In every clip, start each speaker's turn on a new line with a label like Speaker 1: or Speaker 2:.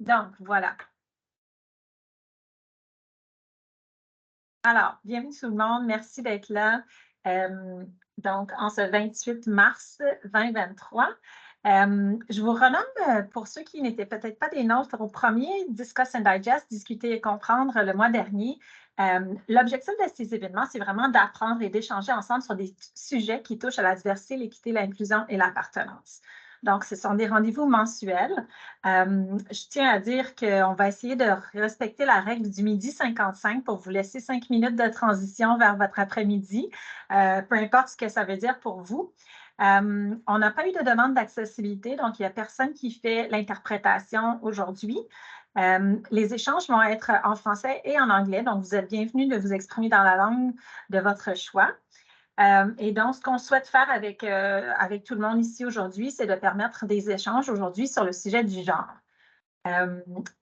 Speaker 1: Donc, voilà. Alors, bienvenue tout le monde. Merci d'être là. Donc, en ce 28 mars 2023. Je vous renomme, pour ceux qui n'étaient peut-être pas des nôtres, au premier Discuss and Digest, discuter et comprendre le mois dernier. L'objectif de ces événements, c'est vraiment d'apprendre et d'échanger ensemble sur des sujets qui touchent à la diversité, l'équité, l'inclusion et l'appartenance. Donc, ce sont des rendez-vous mensuels. Je tiens à dire qu'on va essayer de respecter la règle du midi 55 pour vous laisser 5 minutes de transition vers votre après-midi, peu importe ce que ça veut dire pour vous. On n'a pas eu de demande d'accessibilité, donc il n'y a personne qui fait l'interprétation aujourd'hui. Les échanges vont être en français et en anglais, donc vous êtes bienvenus de vous exprimer dans la langue de votre choix. Et donc, ce qu'on souhaite faire avec tout le monde ici aujourd'hui, c'est de permettre des échanges aujourd'hui sur le sujet du genre.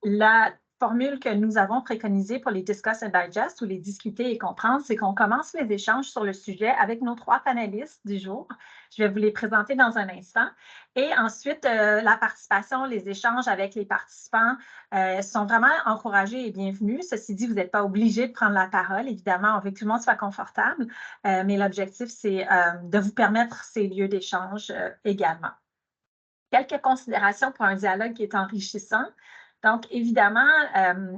Speaker 1: La formule que nous avons préconisée pour les Discuss and Digest ou les discuter et comprendre, c'est qu'on commence les échanges sur le sujet avec nos 3 panélistes du jour. Je vais vous les présenter dans un instant. Et ensuite, la participation, les échanges avec les participants sont vraiment encouragés et bienvenus. Ceci dit, vous n'êtes pas obligé de prendre la parole. Évidemment, on veut que tout le monde soit confortable, mais l'objectif, c'est de vous permettre ces lieux d'échange également. Quelques considérations pour un dialogue qui est enrichissant. Donc, évidemment,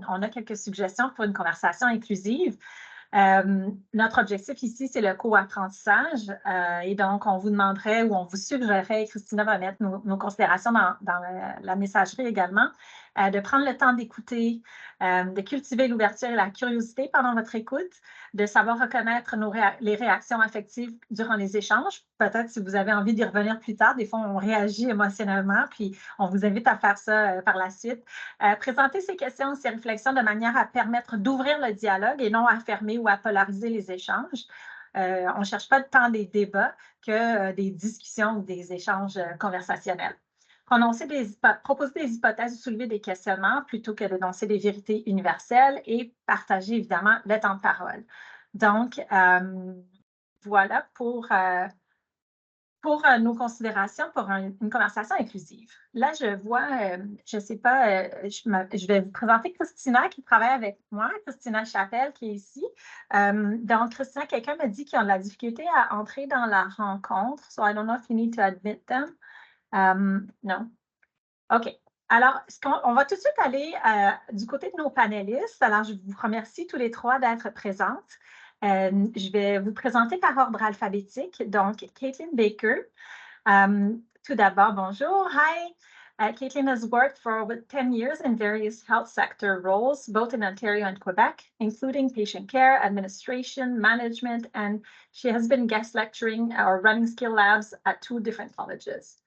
Speaker 1: on a quelques suggestions pour une conversation inclusive. Notre objectif ici, c'est le co-apprentissage. Et donc, on vous demanderait ou on vous suggérerait, Christina va mettre nos considérations dans la messagerie également, de prendre le temps d'écouter, de cultiver l'ouverture et la curiosité pendant votre écoute, de savoir reconnaître les réactions affectives durant les échanges. Peut-être si vous avez envie d'y revenir plus tard, des fois, on réagit émotionnellement, puis on vous invite à faire ça par la suite. Présenter ces questions, ces réflexions de manière à permettre d'ouvrir le dialogue et non à fermer ou à polariser les échanges. On ne cherche pas tant des débats que des discussions ou des échanges conversationnels. Proposer des hypothèses ou soulever des questionnements plutôt que d'énoncer des vérités universelles et partager évidemment le temps de parole. Donc, voilà pour nos considérations pour une conversation inclusive. Là, je vois, je ne sais pas, je vais vous présenter Christina qui travaille avec moi, Christina Chapelle qui est ici. Donc, Christina, quelqu'un m'a dit qu'ils ont de la difficulté à entrer dans la rencontre. So, I don't know if you need to admit them. Non. OK. Alors, on va tout de suite aller du côté de nos panélistes. Alors, je vous remercie tous les 3 d'être présentes. Je vais vous présenter par ordre alphabétique. Donc, Caitlin Baker. Tout d'abord, bonjour. Hi. Caitlin has worked for over 10 years in various health sector roles, both in Ontario and Quebec, including patient care, administration, management, and she has been guest lecturing or running skill labs at 2 different colleges.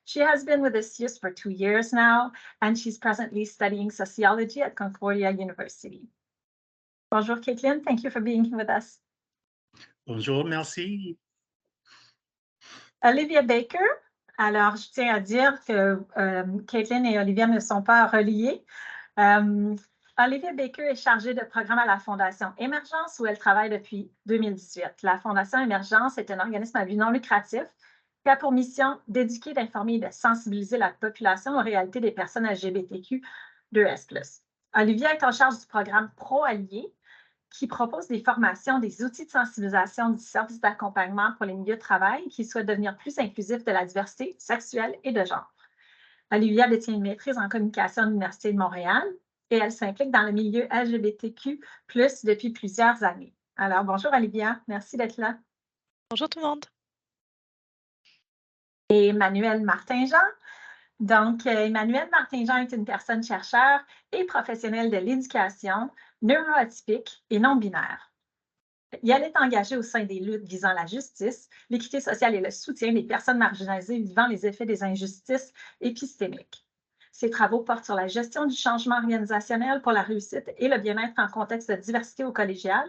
Speaker 1: She has been with ISIUS for 2 years now, and she's presently studying sociology at Concordia University. Bonjour, Caitlin. Thank you for being here with us.
Speaker 2: Bonjour, merci.
Speaker 1: Olivia Baker. Alors, je tiens à dire que Caitlin et Olivia ne sont pas reliées. Olivia Baker est chargée de programme à la Fondation Émergence où elle travaille depuis 2018. La Fondation Émergence est un organisme à but non lucratif qui a pour mission d'éduquer, d'informer et de sensibiliser la population aux réalités des personnes LGBTQ2S+. Olivia est en charge du programme Pro-Alliés qui propose des formations, des outils de sensibilisation du service d'accompagnement pour les milieux de travail qui souhaitent devenir plus inclusifs de la diversité sexuelle et de genre. Olivia détient une maîtrise en communication à l'Université de Montréal et elle s'implique dans le milieu LGBTQ+, depuis plusieurs années. Alors, bonjour Olivia, merci d'être là.
Speaker 3: Bonjour tout le monde.
Speaker 1: Et Emmanuel Martin-Jean. Donc, Emmanuel Martin-Jean est une personne chercheur et professionnelle de l'éducation, neuroatypique et non-binaire. Elle est engagée au sein des luttes visant la justice, l'équité sociale et le soutien des personnes marginalisées vivant les effets des injustices épistémiques. Ses travaux portent sur la gestion du changement organisationnel pour la réussite et le bien-être en contexte de diversité au collégial.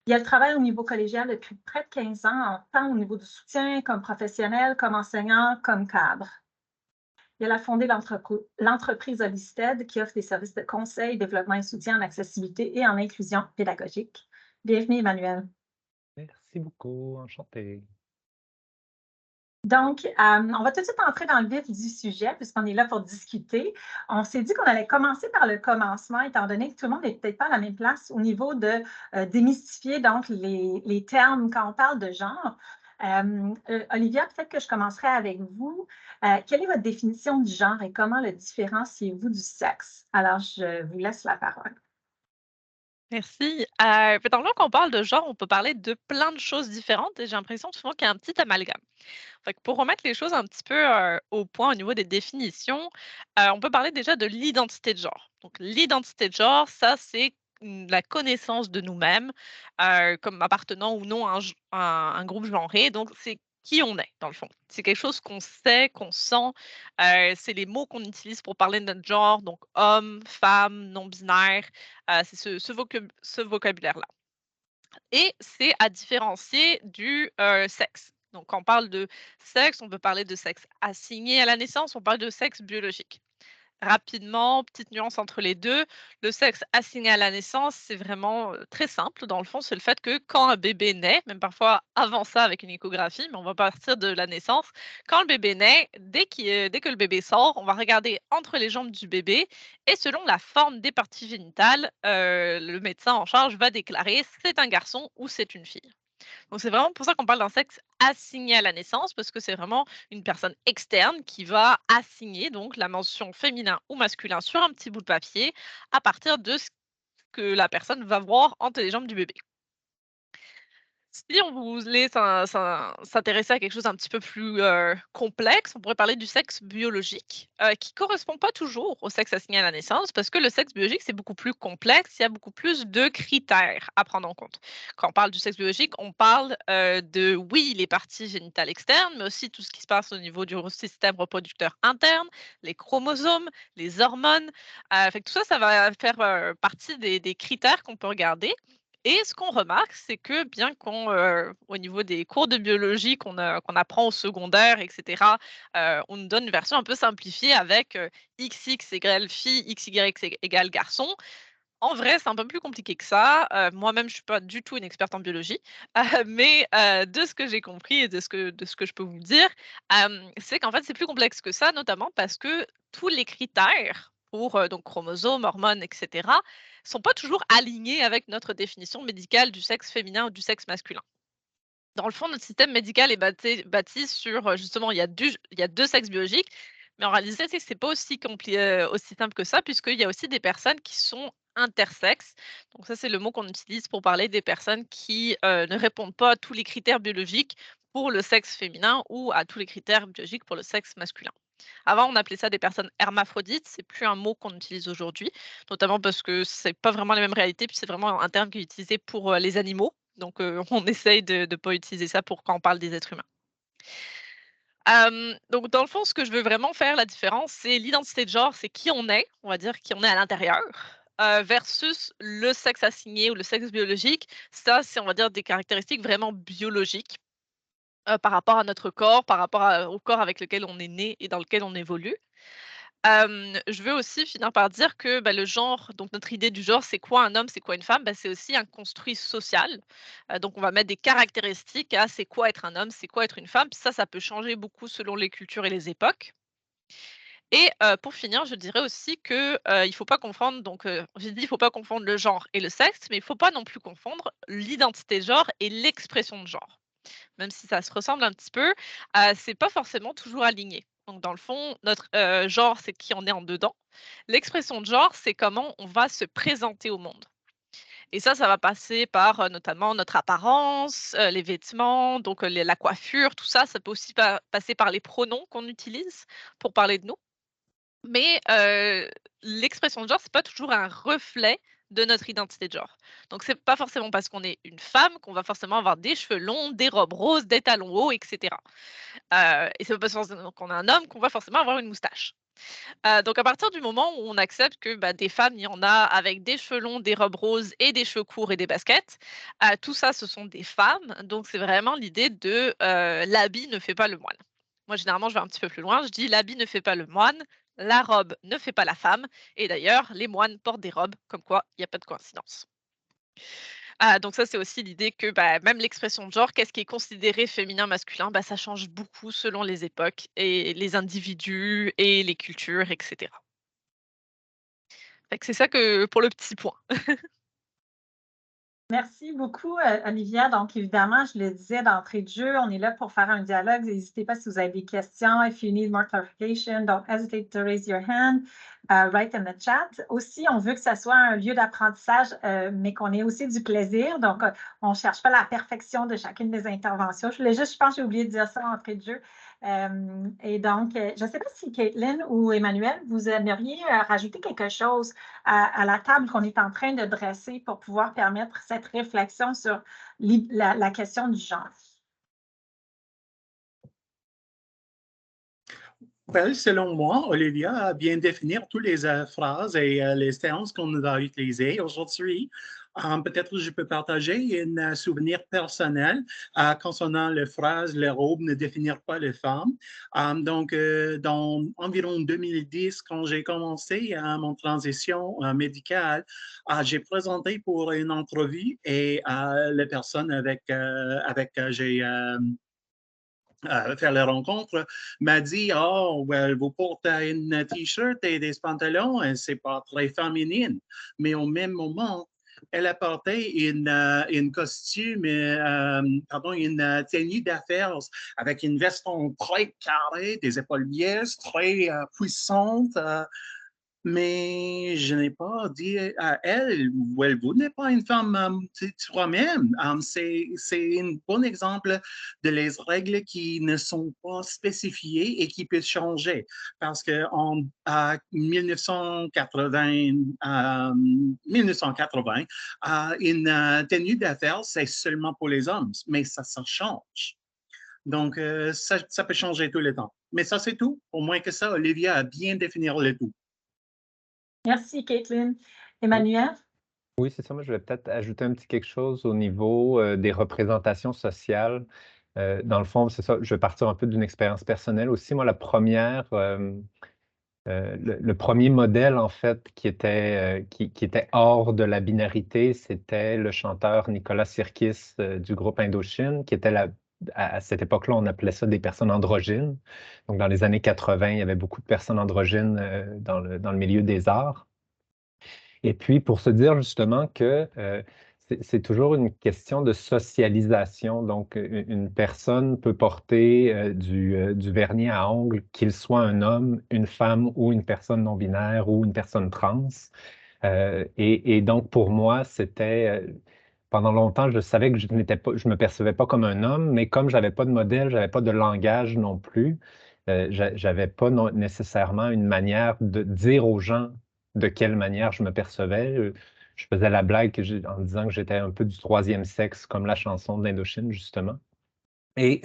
Speaker 1: Elle travaille au niveau collégial depuis près de 15 ans, tant au niveau du soutien comme professionnel, comme enseignant, comme cadre. Elle a fondé l'entreprise Holisted qui offre des services de conseil, développement et soutien en accessibilité et en inclusion pédagogique. Bienvenue, Emmanuel.
Speaker 4: Merci beaucoup, enchanté.
Speaker 1: Donc, on va tout de suite entrer dans le vif du sujet puisqu'on est là pour discuter. On s'est dit qu'on allait commencer par le commencement étant donné que tout le monde n'est peut-être pas à la même place au niveau de, démystifier donc les termes quand on parle de genre. Olivia, peut-être que je commencerai avec vous. Quelle est votre définition du genre et comment le différenciez-vous du sexe? Alors, je vous laisse la parole.
Speaker 3: Merci. Dans le fond, quand on parle de genre, on peut parler de plein de choses différentes et j'ai l'impression souvent qu'il y a un petit amalgame. Fait que pour remettre les choses un petit peu, au point au niveau des définitions, on peut parler déjà de l'identité de genre. Donc l'identité de genre, ça, c'est, la connaissance de nous-mêmes, comme appartenant ou non à un groupe genré. Donc c'est qui on est, dans le fond. C'est quelque chose qu'on sait, qu'on sent, c'est les mots qu'on utilise pour parler de notre genre, donc homme, femme, non binaire, c'est ce vocabulaire-là. Et c'est à différencier du, sexe. Donc quand on parle de sexe, on peut parler de sexe assigné à la naissance, on parle de sexe biologique. Rapidement, petite nuance entre les 2, le sexe assigné à la naissance, c'est vraiment, très simple dans le fond, c'est le fait que quand un bébé naît, même parfois avant ça avec une échographie, mais on va partir de la naissance. Quand le bébé naît, dès que le bébé sort, on va regarder entre les jambes du bébé et selon la forme des parties génitales, le médecin en charge va déclarer: «C'est un garçon» ou «C'est une fille». Donc c'est vraiment pour ça qu'on parle d'un sexe assigné à la naissance, parce que c'est vraiment une personne externe qui va assigner donc la mention féminin ou masculin sur un petit bout de papier à partir de ce que la personne va voir entre les jambes du bébé. Si on voulait s'intéresser à quelque chose un petit peu plus, complexe, on pourrait parler du sexe biologique, qui correspond pas toujours au sexe assigné à la naissance parce que le sexe biologique, c'est beaucoup plus complexe, il y a beaucoup plus de critères à prendre en compte. Quand on parle du sexe biologique, on parle, de oui, les parties génitales externes, mais aussi tout ce qui se passe au niveau du système reproducteur interne, les chromosomes, les hormones, fait que tout ça, ça va faire, partie des critères qu'on peut regarder et ce qu'on remarque, c'est que bien qu'on, au niveau des cours de biologie qu'on apprend au secondaire et cetera, on nous donne une version un peu simplifiée avec, XX égale fille, XY égale garçon. En vrai, c'est un peu plus compliqué que ça. Moi-même, je suis pas du tout une experte en biologie, mais de ce que j'ai compris et de ce que je peux vous dire, c'est qu'en fait, c'est plus complexe que ça, notamment parce que tous les critères pour, donc chromosomes, hormones et cetera, sont pas toujours alignés avec notre définition médicale du sexe féminin ou du sexe masculin. Dans le fond, notre système médical est bâti sur, justement, il y a 2 sexes biologiques, mais en réalité, c'est pas aussi simple que ça puisqu'il y a aussi des personnes qui sont intersexes. Donc ça, c'est le mot qu'on utilise pour parler des personnes qui, ne répondent pas à tous les critères biologiques pour le sexe féminin ou à tous les critères biologiques pour le sexe masculin. Avant, on appelait ça des personnes hermaphrodites, c'est plus un mot qu'on utilise aujourd'hui, notamment parce que c'est pas vraiment les mêmes réalités, puis c'est vraiment un terme qui est utilisé pour, les animaux. Donc, on essaye de ne pas utiliser ça pour quand on parle des êtres humains. Donc dans le fond, ce que je veux vraiment faire la différence, c'est l'identité de genre, c'est qui on est, on va dire qui on est à l'intérieur, versus le sexe assigné ou le sexe biologique. Ça, c'est on va dire des caractéristiques vraiment biologiques, par rapport à notre corps, par rapport au corps avec lequel on est né et dans lequel on évolue. Je veux aussi finir par dire que, bah, le genre, donc notre idée du genre, c'est quoi un homme, c'est quoi une femme? Bah, c'est aussi un construit social. Donc on va mettre des caractéristiques à c'est quoi être un homme, c'est quoi être une femme. Puis ça peut changer beaucoup selon les cultures et les époques. Et pour finir, je dirais aussi que, il faut pas confondre donc, j'ai dit: «Il faut pas confondre le genre et le sexe», mais il faut pas non plus confondre l'identité de genre et l'expression de genre. Même si ça se ressemble un petit peu, c'est pas forcément toujours aligné. Donc dans le fond, notre, genre, c'est qui on est en dedans. L'expression de genre, c'est comment on va se présenter au monde et ça va passer par, notamment notre apparence, les vêtements, donc, la coiffure, tout ça. Ça peut aussi passer par les pronoms qu'on utilise pour parler de nous. Mais, l'expression de genre, c'est pas toujours un reflet de notre identité de genre. Donc c'est pas forcément parce qu'on est une femme qu'on va forcément avoir des cheveux longs, des robes roses, des talons hauts et cetera. Et c'est pas parce qu'on est un homme qu'on va forcément avoir une moustache. Donc à partir du moment où on accepte que, bah, des femmes, il y en a avec des cheveux longs, des robes roses et des cheveux courts et des baskets, tout ça, ce sont des femmes. Donc c'est vraiment l'idée de, l'habit ne fait pas le moine. Moi, généralement, je vais un petit peu plus loin, je dis: «L'habit ne fait pas le moine, la robe ne fait pas la femme» et d'ailleurs, les moines portent des robes, comme quoi il y a pas de coïncidence. Donc ça, c'est aussi l'idée que, même l'expression de genre, qu'est-ce qui est considéré féminin, masculin, ça change beaucoup selon les époques et les individus et les cultures et cetera. Fait que c'est ça que pour le petit point.
Speaker 1: Merci beaucoup, Olivia. Donc, évidemment, je le disais d'entrée de jeu, on est là pour faire un dialogue. N'hésitez pas si vous avez des questions. If you need more clarification, don't hesitate to raise your hand, write in the chat. Aussi, on veut que ça soit un lieu d'apprentissage, mais qu'on ait aussi du plaisir. Donc, on ne cherche pas la perfection de chacune des interventions. Je pense que j'ai oublié de dire ça d'entrée de jeu. Et donc, je ne sais pas si Caitlin ou Emmanuel, vous aimeriez rajouter quelque chose à la table qu'on est en train de dresser pour pouvoir permettre cette réflexion sur la question du genre.
Speaker 2: Ben, selon moi, Olivia a bien défini toutes les phrases et les termes qu'on va utiliser aujourd'hui. Peut-être que je peux partager un souvenir personnel concernant les phrases « les robes ne définissent pas les femmes ». Donc, dans environ 2010, quand j'ai commencé mon transition médicale, j'ai présenté pour une entrevue et les personnes avec j'ai faire les rencontres, m'a dit, oh, well, vous portez une t-shirt et des pantalons, et c'est pas très féminine. Mais au même moment, elle a porté une costume, pardon, une tenue d'affaires avec une veston très carrée, des épaules liées, très puissante. Mais je n'ai pas dit à elle, well, vous n'êtes pas une femme toi-même. C'est un bon exemple de les règles qui ne sont pas spécifiées et qui peuvent changer. Parce qu'en 1980, une tenue d'affaires, c'est seulement pour les hommes, mais ça change. Donc, ça peut changer tout le temps. Mais ça, c'est tout. Au moins que ça, Olivia a bien défini le tout.
Speaker 1: Merci, Caitlin. Emmanuel?
Speaker 4: Oui, c'est ça. Moi, je vais peut-être ajouter un petit quelque chose au niveau des représentations sociales. Dans le fond, c'est ça, je vais partir un peu d'une expérience personnelle aussi. Moi, le premier modèle, en fait, qui était hors de la binarité, c'était le chanteur Nicolas Sirkis du groupe Indochine, qui était à cette époque-là, on appelait ça des personnes androgynes. Donc, dans les années 80, il y avait beaucoup de personnes androgynes dans le milieu des arts. Et puis, pour se dire justement que c'est toujours une question de socialisation. Donc, une personne peut porter du vernis à ongles, qu'il soit un homme, une femme ou une personne non-binaire ou une personne trans. Et donc, pour moi, pendant longtemps, je savais que je me percevais pas comme un homme, mais comme j'avais pas de modèle, j'avais pas de langage non plus, j'avais pas nécessairement une manière de dire aux gens de quelle manière je me percevais. Je faisais la blague en disant que j'étais un peu du troisième sexe, comme la chanson d'Indochine, justement. Et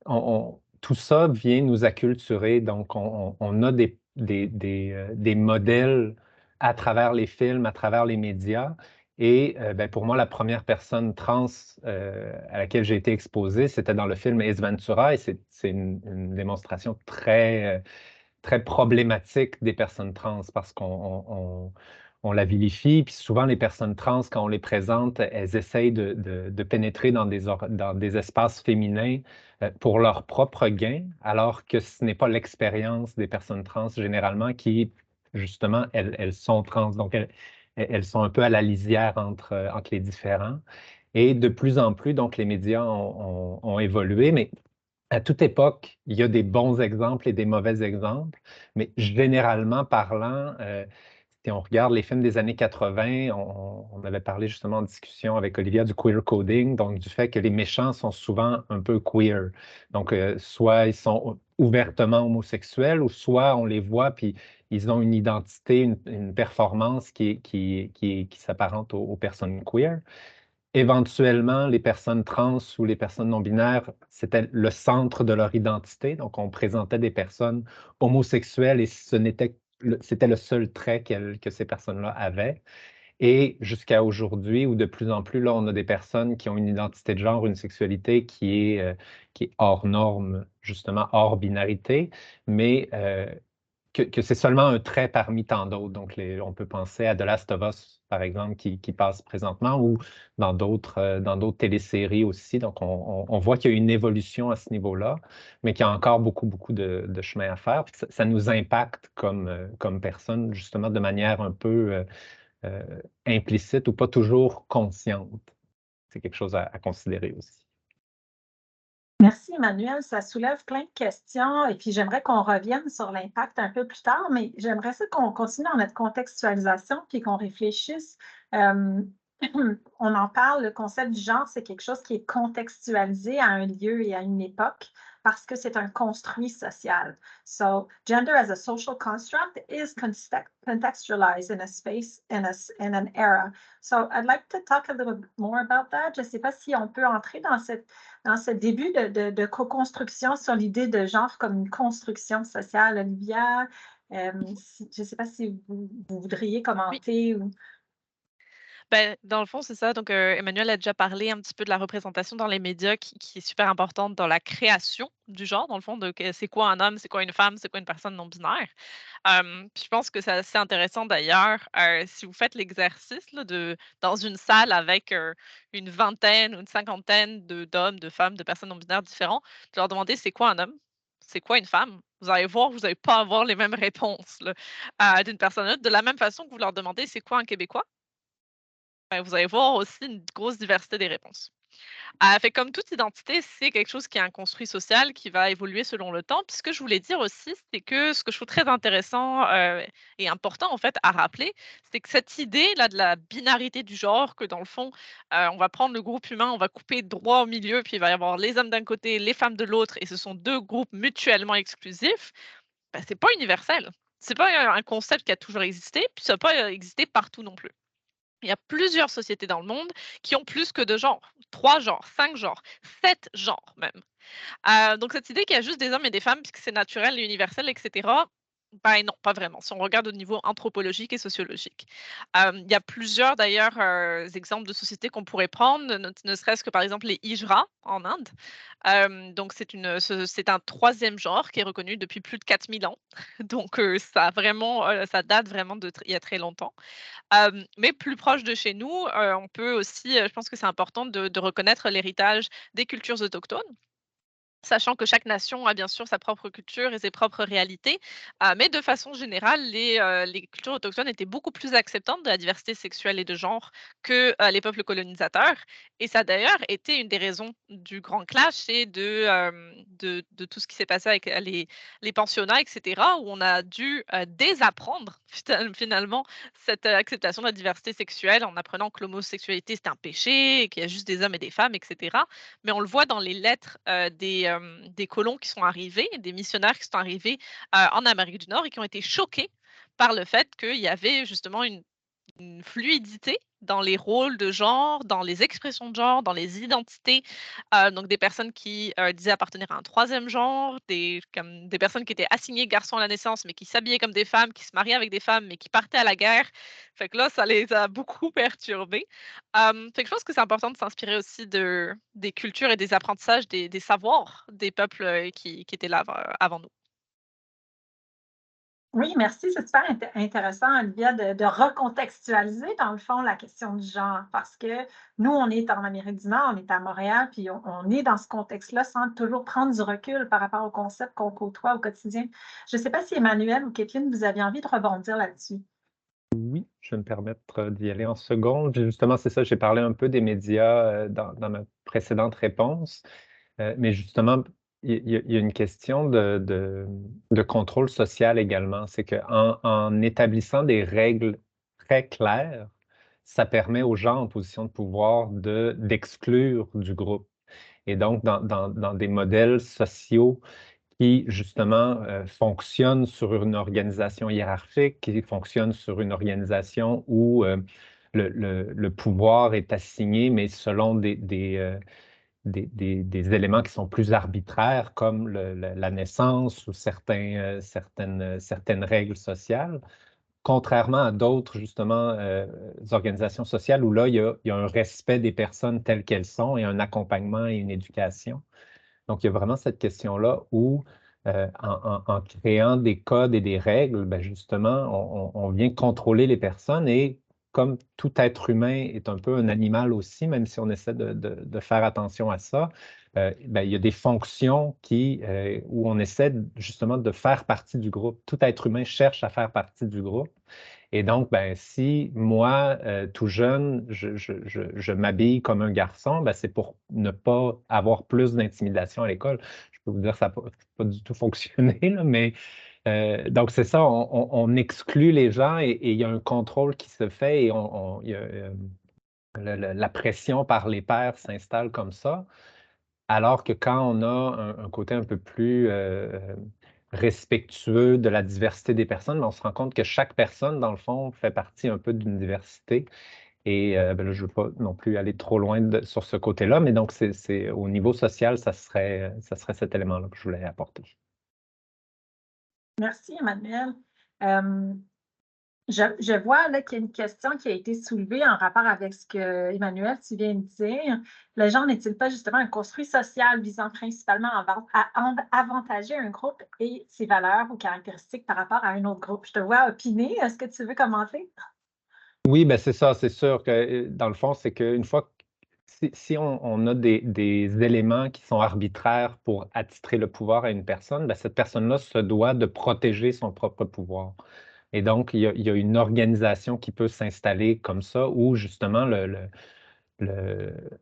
Speaker 4: tout ça vient nous acculturer. Donc, on a des modèles à travers les films, à travers les médias. Et pour moi, la première personne trans à laquelle j'ai été exposé, c'était dans le film Ace Ventura. Et c'est une démonstration très problématique des personnes trans parce qu'on la vilifie. Puis souvent, les personnes trans, quand on les présente, elles essayent de pénétrer dans des espaces féminins pour leur propre gain, alors que ce n'est pas l'expérience des personnes trans généralement qui, justement, elles sont trans. Donc, elles sont un peu à la lisière entre les différents. Et de plus en plus, donc, les médias ont évolué, mais à toute époque, il y a des bons exemples et des mauvais exemples, mais généralement parlant, si on regarde les films des années 80, on avait parlé justement en discussion avec Olivia du queer coding, donc du fait que les méchants sont souvent un peu queer. Donc, soit ils sont ouvertement homosexuels, ou soit on les voit, puis ils ont une identité, une performance qui s'apparente aux personnes queer. Éventuellement, les personnes trans ou les personnes non-binaires, c'était le centre de leur identité. Donc, on présentait des personnes homosexuelles et c'était le seul trait que ces personnes-là avaient. Et jusqu'à aujourd'hui, où de plus en plus, là, on a des personnes qui ont une identité de genre, une sexualité qui est hors norme, justement, hors binarité, mais que c'est seulement un trait parmi tant d'autres. Donc, on peut penser à The Last of Us, par exemple, qui passe présentement, ou dans d'autres téléséries aussi. Donc, on voit qu'il y a une évolution à ce niveau-là, mais qu'il y a encore beaucoup, beaucoup de chemin à faire. Puis ça nous impacte comme personnes, justement, de manière un peu implicite ou pas toujours consciente. C'est quelque chose à considérer aussi.
Speaker 1: Merci, Emmanuel. Ça soulève plein de questions et puis j'aimerais qu'on revienne sur l'impact un peu plus tard, mais j'aimerais ça qu'on continue dans notre contextualisation puis qu'on réfléchisse. Euh, on en parle, le concept du genre, c'est quelque chose qui est contextualisé à un lieu et à une époque parce que c'est un construit social. So, gender as a social construct is contextualized in a space, in an era. So, I'd like to talk a little bit more about that. Je ne sais pas si on peut entrer dans ce début de co-construction sur l'idée de genre comme une construction sociale. Olivia, je ne sais pas si vous voudriez commenter ou...
Speaker 3: Ben, dans le fond, c'est ça. Donc, Emmanuel a déjà parlé un petit peu de la représentation dans les médias qui est super importante dans la création du genre, dans le fond, de c'est quoi un homme, c'est quoi une femme, c'est quoi une personne non binaire. Puis je pense que c'est assez intéressant d'ailleurs, si vous faites l'exercice là, dans une salle avec une vingtaine ou une cinquantaine d'hommes, de femmes, de personnes non binaires différents, de leur demander c'est quoi un homme, c'est quoi une femme. Vous allez voir, vous n'allez pas avoir les mêmes réponses là, d'une personne à l'autre. De la même façon que vous leur demandez c'est quoi un Québécois. Ben, vous allez voir aussi une grosse diversité des réponses. Fait comme toute identité, c'est quelque chose qui est un construit social qui va évoluer selon le temps. Puis ce que je voulais dire aussi, c'est que ce que je trouve très intéressant, et important en fait à rappeler, c'est que cette idée-là de la binarité du genre, que dans le fond, on va prendre le groupe humain, on va couper droit au milieu, puis il va y avoir les hommes d'un côté, les femmes de l'autre, et ce sont 2 groupes mutuellement exclusifs, ben, c'est pas universel. C'est pas un concept qui a toujours existé, puis ça n'a pas existé partout non plus. Il y a plusieurs sociétés dans le monde qui ont plus que 2 genres, 3 genres, 5 genres, 7 genres même. Donc cette idée qu'il y a juste des hommes et des femmes, puisque c'est naturel et universel, et cetera, ben non, pas vraiment, si on regarde au niveau anthropologique et sociologique. Il y a plusieurs d'ailleurs, exemples de sociétés qu'on pourrait prendre, ne serait-ce que par exemple les Hijra en Inde. Donc c'est un 3e genre qui est reconnu depuis plus de 4000 ans. Donc ça a vraiment, ça date vraiment il y a très longtemps. Mais plus proche de chez nous, on peut aussi, je pense que c'est important de reconnaître l'héritage des cultures autochtones. Sachant que chaque nation a bien sûr sa propre culture et ses propres réalités, mais de façon générale, les cultures autochtones étaient beaucoup plus acceptantes de la diversité sexuelle et de genre que, les peuples colonisateurs, et ça a d'ailleurs été une des raisons du grand clash et de tout ce qui s'est passé avec, les pensionnats et cetera, où on a dû, désapprendre finalement cette, acceptation de la diversité sexuelle en apprenant que l'homosexualité c'était un péché et qu'il y a juste des hommes et des femmes et cetera. Mais on le voit dans les lettres, des colons qui sont arrivés, des missionnaires qui sont arrivés, en Amérique du Nord et qui ont été choqués par le fait qu'il y avait justement une fluidité dans les rôles de genre, dans les expressions de genre, dans les identités. Donc des personnes qui, disaient appartenir à un 3e genre, des personnes qui étaient assignées garçons à la naissance, mais qui s'habillaient comme des femmes, qui se mariaient avec des femmes, mais qui partaient à la guerre. Fait que là, ça les a beaucoup perturbés. Fait que je pense que c'est important de s'inspirer aussi des cultures et des apprentissages, des savoirs des peuples, qui étaient là avant nous.
Speaker 1: Oui, merci. C'est super intéressant, Olivia, de recontextualiser, dans le fond, la question du genre, parce que nous, on est en Amérique du Nord, on est à Montréal, puis on est dans ce contexte-là sans toujours prendre du recul par rapport au concept qu'on côtoie au quotidien. Je ne sais pas si Emmanuel ou Kathleen, vous aviez envie de rebondir là-dessus.
Speaker 4: Oui, je vais me permettre d'y aller en seconde. Justement, c'est ça, j'ai parlé un peu des médias dans ma précédente réponse, mais justement, il y a une question de contrôle social également. C'est qu'en établissant des règles très claires, ça permet aux gens en position de pouvoir d'exclure du groupe. Et donc, dans des modèles sociaux qui, justement, fonctionne sur une organisation hiérarchique, qui fonctionne sur une organisation où le pouvoir est assigné, mais selon des éléments qui sont plus arbitraires, comme la naissance ou certaines règles sociales, contrairement à d'autres, justement, organisations sociales où là, il y a un respect des personnes telles qu'elles sont et un accompagnement et une éducation. Donc, il y a vraiment cette question-là où en créant des codes et des règles, ben justement, on vient contrôler les personnes et comme tout être humain est un peu un animal aussi, même si on essaie de faire attention à ça, ben, il y a des fonctions où on essaie justement de faire partie du groupe. Tout être humain cherche à faire partie du groupe. Et donc, ben, si moi, tout jeune, je m'habille comme un garçon, ben, c'est pour ne pas avoir plus d'intimidation à l'école. Je peux vous dire que ça n'a pas du tout fonctionné, là, mais donc c'est ça, on exclut les gens et il y a un contrôle qui se fait et il y a, la pression par les pairs s'installe comme ça. Alors que quand on a un côté un peu plus respectueux de la diversité des personnes, ben, on se rend compte que chaque personne, dans le fond, fait partie un peu d'une diversité. Et ben là, je ne veux pas non plus aller trop loin sur ce côté-là, mais donc au niveau social, ça serait cet élément-là que je voulais apporter.
Speaker 1: Merci, Emmanuel. Je vois là qu'il y a une question qui a été soulevée en rapport avec ce que Emmanuel, tu viens de dire. Le genre n'est-il pas justement un construit social visant principalement à avantager un groupe et ses valeurs ou caractéristiques par rapport à un autre groupe? Je te vois opiner. Est-ce que tu veux commenter?
Speaker 4: Oui, ben c'est ça, c'est sûr que dans le fond, c'est qu'une fois, si on a des éléments qui sont arbitraires pour attitrer le pouvoir à une personne, ben cette personne-là se doit de protéger son propre pouvoir. Et donc, il y a une organisation qui peut s'installer comme ça, où justement,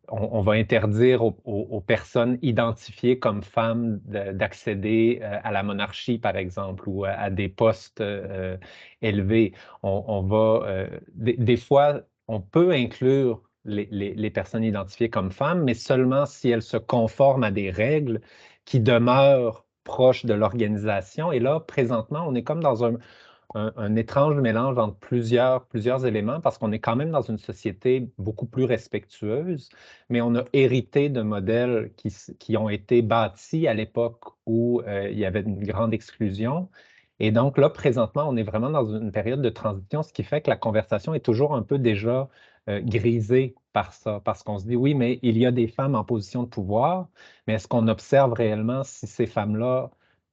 Speaker 4: on va interdire aux personnes identifiées comme femmes d'accéder à la monarchie, par exemple, ou à des postes élevés. Des fois, on peut inclure les personnes identifiées comme femmes, mais seulement si elles se conforment à des règles qui demeurent proches de l'organisation. Et là, présentement, on est comme dans un étrange mélange entre plusieurs éléments parce qu'on est quand même dans une société beaucoup plus respectueuse, mais on a hérité de modèles qui ont été bâtis à l'époque où il y avait une grande exclusion. Et donc là, présentement, on est vraiment dans une période de transition, ce qui fait que la conversation est toujours un peu déjà grisée par ça, parce qu'on se dit, oui, mais il y a des femmes en position de pouvoir, mais est-ce qu'on observe réellement si ces femmes-là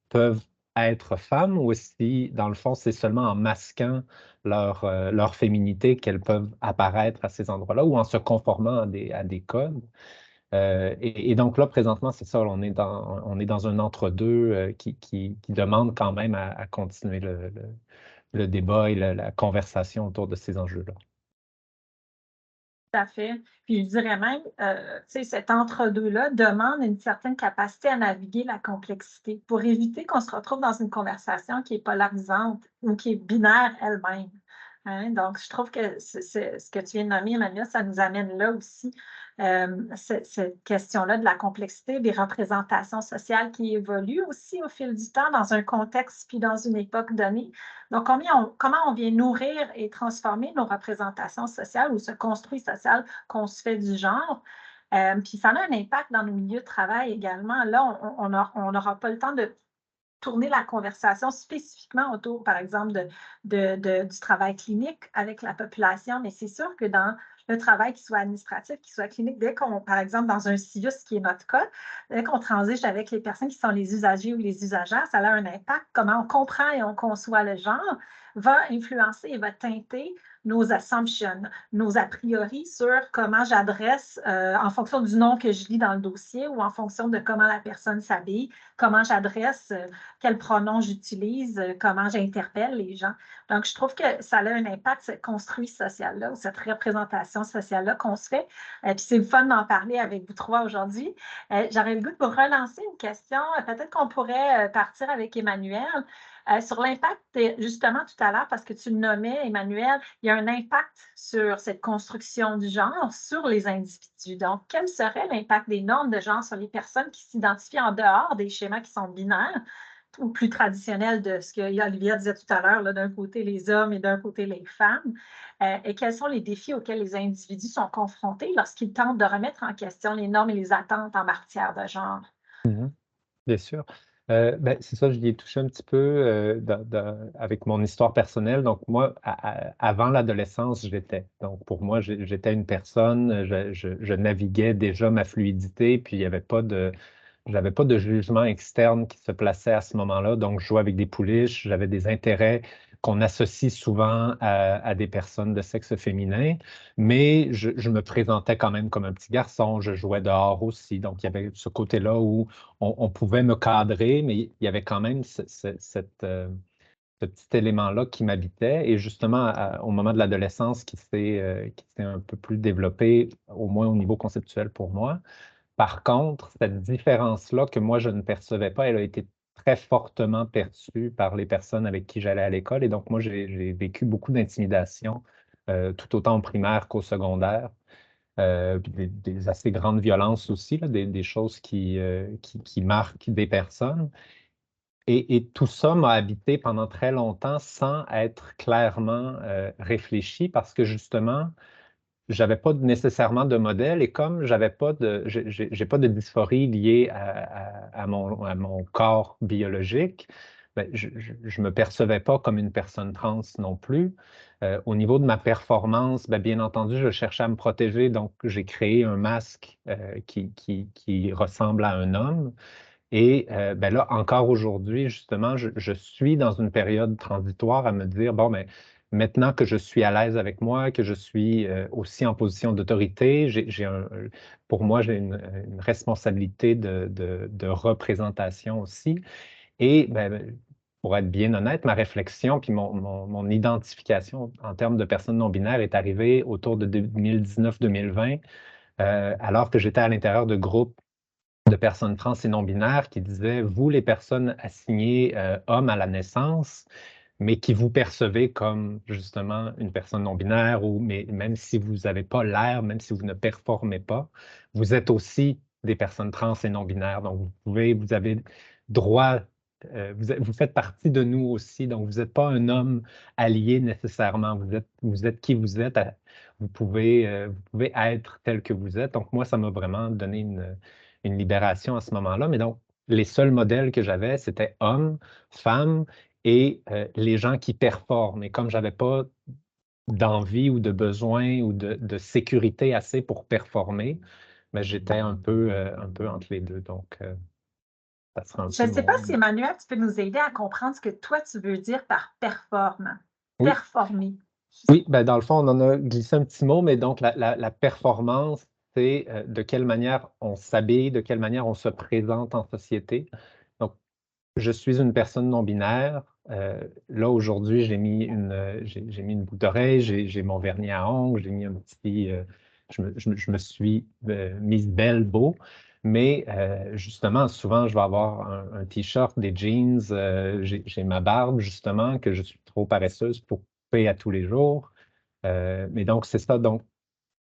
Speaker 4: peuvent être femmes ou si, dans le fond, c'est seulement en masquant leur féminité qu'elles peuvent apparaître à ces endroits-là ou en se conformant à des codes. Et donc là, présentement, c'est ça, on est dans un entre-deux qui demande quand même à continuer le débat et la conversation autour de ces enjeux-là.
Speaker 1: Tout à fait. Puis je dirais même, tu sais, cet entre-deux-là demande une certaine capacité à naviguer la complexité pour éviter qu'on se retrouve dans une conversation qui est polarisante ou qui est binaire elle-même. Hein? Donc, je trouve que ce que tu viens de nommer, Emmanuel, ça nous amène là aussi, cette question-là de la complexité, des représentations sociales qui évoluent aussi au fil du temps dans un contexte puis dans une époque donnée. Donc, comment on vient nourrir et transformer nos représentations sociales ou ce construit social qu'on se fait du genre. Puis ça a un impact dans nos milieux de travail également. Là, on n'aura pas le temps de tourner la conversation spécifiquement autour, par exemple, du travail clinique avec la population, mais c'est sûr que dans le travail qui soit administratif, qui soit clinique, dès qu'on, par exemple, dans un CIUS, qui est notre cas, dès qu'on transige avec les personnes qui sont les usagers ou les usagères, ça a un impact. Comment on comprend et on conçoit le genre va influencer et va teinter nos assumptions, nos a priori sur comment j'adresse en fonction du nom que je lis dans le dossier ou en fonction de comment la personne s'habille, comment j'adresse, quel pronom j'utilise, comment j'interpelle les gens. Donc, je trouve que ça a un impact, ce construit social-là, ou cette représentation sociale-là qu'on se fait. Puis c'est le fun d'en parler avec vous trois aujourd'hui. J'aurais le goût de vous relancer une question. Peut-être qu'on pourrait partir avec Emmanuel. Sur l'impact, justement tout à l'heure, parce que tu le nommais, Emmanuel, il y a un impact sur cette construction du genre, sur les individus. Donc, quel serait l'impact des normes de genre sur les personnes qui s'identifient en dehors des schémas qui sont binaires ou plus traditionnels de ce que Olivia disait tout à l'heure, d'un côté les hommes et d'un côté les femmes, et quels sont les défis auxquels les individus sont confrontés lorsqu'ils tentent de remettre en question les normes et les attentes en matière de genre?
Speaker 4: Bien sûr. Ben, c'est ça, je l'ai touché un petit peu avec mon histoire personnelle. Donc, moi, avant l'adolescence, j'étais. Donc, pour moi, j'étais une personne, je naviguais déjà ma fluidité, puis il n'y avait pas j'avais pas de jugement externe qui se plaçait à ce moment-là. Donc, je jouais avec des pouliches, j'avais des intérêts qu'on associe souvent à des personnes de sexe féminin, mais je me présentais quand même comme un petit garçon, je jouais dehors aussi. Donc, il y avait ce côté-là où on pouvait me cadrer, mais il y avait quand même ce petit élément-là qui m'habitait. Et justement, au moment de l'adolescence, qui s'est un peu plus développé, au moins au niveau conceptuel pour moi. Par contre, cette différence-là que moi, je ne percevais pas, elle a été très fortement perçue par les personnes avec qui j'allais à l'école. Et donc, moi, j'ai vécu beaucoup d'intimidation, tout autant au primaire qu'au secondaire. Puis des assez grandes violences aussi, là, des choses qui marquent des personnes. Et tout ça m'a habité pendant très longtemps sans être clairement réfléchi parce que justement, j'avais pas nécessairement de modèle et comme j'avais pas j'ai pas de dysphorie liée à mon corps biologique, ben, je me percevais pas comme une personne trans non plus. Au niveau de ma performance, ben, bien entendu, je cherchais à me protéger, donc j'ai créé un masque qui ressemble à un homme. Et ben là, encore aujourd'hui, justement, je suis dans une période transitoire à me dire, bon, mais maintenant que je suis à l'aise avec moi, que je suis aussi en position d'autorité, pour moi, j'ai une responsabilité de représentation aussi. Et ben, pour être bien honnête, ma réflexion puis mon identification en termes de personnes non-binaires est arrivée autour de 2019-2020, alors que j'étais à l'intérieur de groupes de personnes trans et non-binaires qui disaient, vous, les personnes assignées hommes à la naissance, mais qui vous percevez comme justement une personne non-binaire, ou mais même si vous n'avez pas l'air, même si vous ne performez pas, vous êtes aussi des personnes trans et non-binaires. Donc, vous avez droit, vous faites partie de nous aussi. Donc, vous n'êtes pas un homme allié nécessairement. Vous êtes qui vous êtes. Vous pouvez être tel que vous êtes. Donc, moi, ça m'a vraiment donné une libération à ce moment-là. Mais donc, les seuls modèles que j'avais, c'était hommes, femmes et les gens qui performent. Et comme je n'avais pas d'envie ou de besoin ou de sécurité assez pour performer, mais j'étais un peu entre les deux. Donc, ça sera un
Speaker 1: Je
Speaker 4: peu
Speaker 1: ne sais pas
Speaker 4: mon...
Speaker 1: si Emmanuel, tu peux nous aider à comprendre ce que toi, tu veux dire par performe,
Speaker 4: Oui,
Speaker 1: performer.
Speaker 4: oui, ben dans le fond, on en a glissé un petit mot, mais donc la performance, c'est de quelle manière on s'habille, de quelle manière on se présente en société. Donc, je suis une personne non-binaire. Là, aujourd'hui, j'ai mis une boucle d'oreille, j'ai mon vernis à ongles, j'ai mis un petit. Je me suis mise belle, beau. Mais justement, souvent, je vais avoir un t-shirt, des jeans, j'ai ma barbe, justement, que je suis trop paresseuse pour couper à tous les jours. Mais donc, c'est ça. Donc,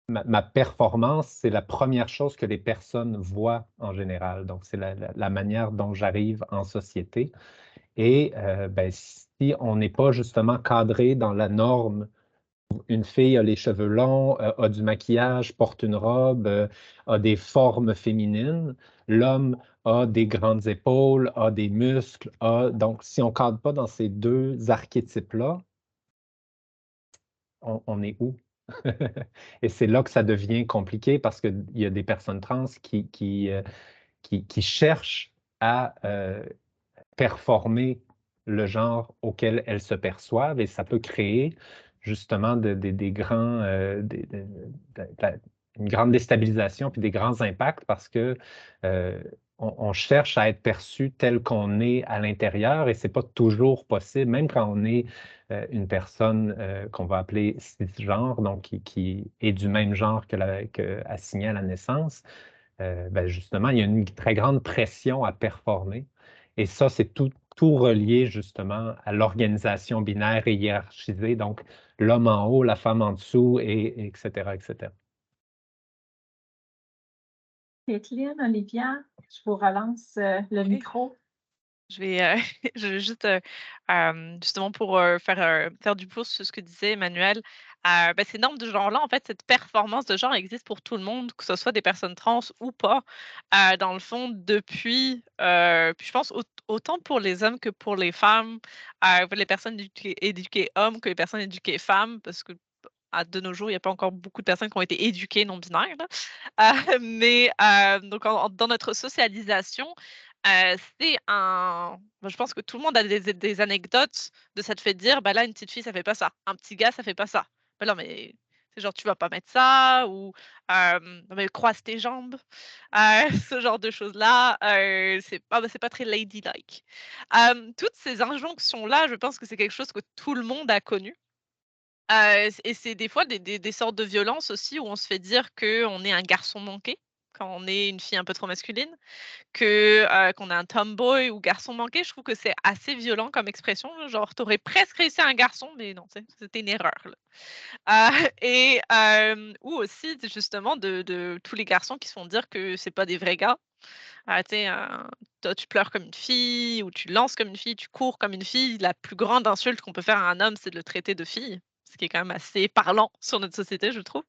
Speaker 4: ma performance, c'est la première chose que les personnes voient en général. Donc, c'est la manière dont j'arrive en société. Et ben, si on n'est pas justement cadré dans la norme, une fille a les cheveux longs, a du maquillage, porte une robe, a des formes féminines, l'homme a des grandes épaules, a des muscles, donc si on ne cadre pas dans ces deux archétypes-là, on est où? Et c'est là que ça devient compliqué parce qu'il y a des personnes trans qui cherchent à performer le genre auquel elles se perçoivent et ça peut créer justement des grands, une grande déstabilisation puis des grands impacts parce que on cherche à être perçu tel qu'on est à l'intérieur et c'est pas toujours possible, même quand on est une personne qu'on va appeler cisgenre, donc qui est du même genre que assignée à la naissance. Ben justement, il y a une très grande pression à performer. Et ça, c'est tout relié justement à l'organisation binaire et hiérarchisée, donc l'homme en haut, la femme en dessous, et etc., etc.
Speaker 1: Kathleen, Olivia, je vous relance le
Speaker 3: Oui.
Speaker 1: micro.
Speaker 3: Je vais, je vais juste, justement pour, faire du pouce sur ce que disait Emmanuel, bah, ces normes de genre-là, en fait, cette performance de genre existe pour tout le monde, que ce soit des personnes trans ou pas. Dans le fond, depuis, puis je pense autant pour les hommes que pour les femmes, les personnes éduquées hommes que les personnes éduquées femmes, parce que de nos jours, il n'y a pas encore beaucoup de personnes qui ont été éduquées non-binaires, là. Mais donc dans notre socialisation, c'est je pense que tout le monde a des anecdotes de ça te fait dire: «Bah, là, une petite fille, ça fait pas ça. Un petit gars, ça fait pas ça». Bah, non, mais c'est genre: «Tu vas pas mettre ça» ou «Non, mais croise tes jambes». Ce genre de choses-là, c'est pas très ladylike. Toutes ces injonctions-là, je pense que c'est quelque chose que tout le monde a connu. Et c'est des fois des sortes de violences aussi où on se fait dire qu'on est un garçon manqué, quand on est une fille un peu trop masculine, qu'on est un tomboy ou garçon manqué. Je trouve que c'est assez violent comme expression, là, genre tu aurais presque réussi un garçon, mais non, tu sais, c'était une erreur, là. Et ou aussi justement de tous les garçons qui se font dire que c'est pas des vrais gars. Tu sais, toi tu pleures comme une fille ou tu lances comme une fille, tu cours comme une fille. La plus grande insulte qu'on peut faire à un homme, c'est de le traiter de fille, ce qui est quand même assez parlant sur notre société, je trouve.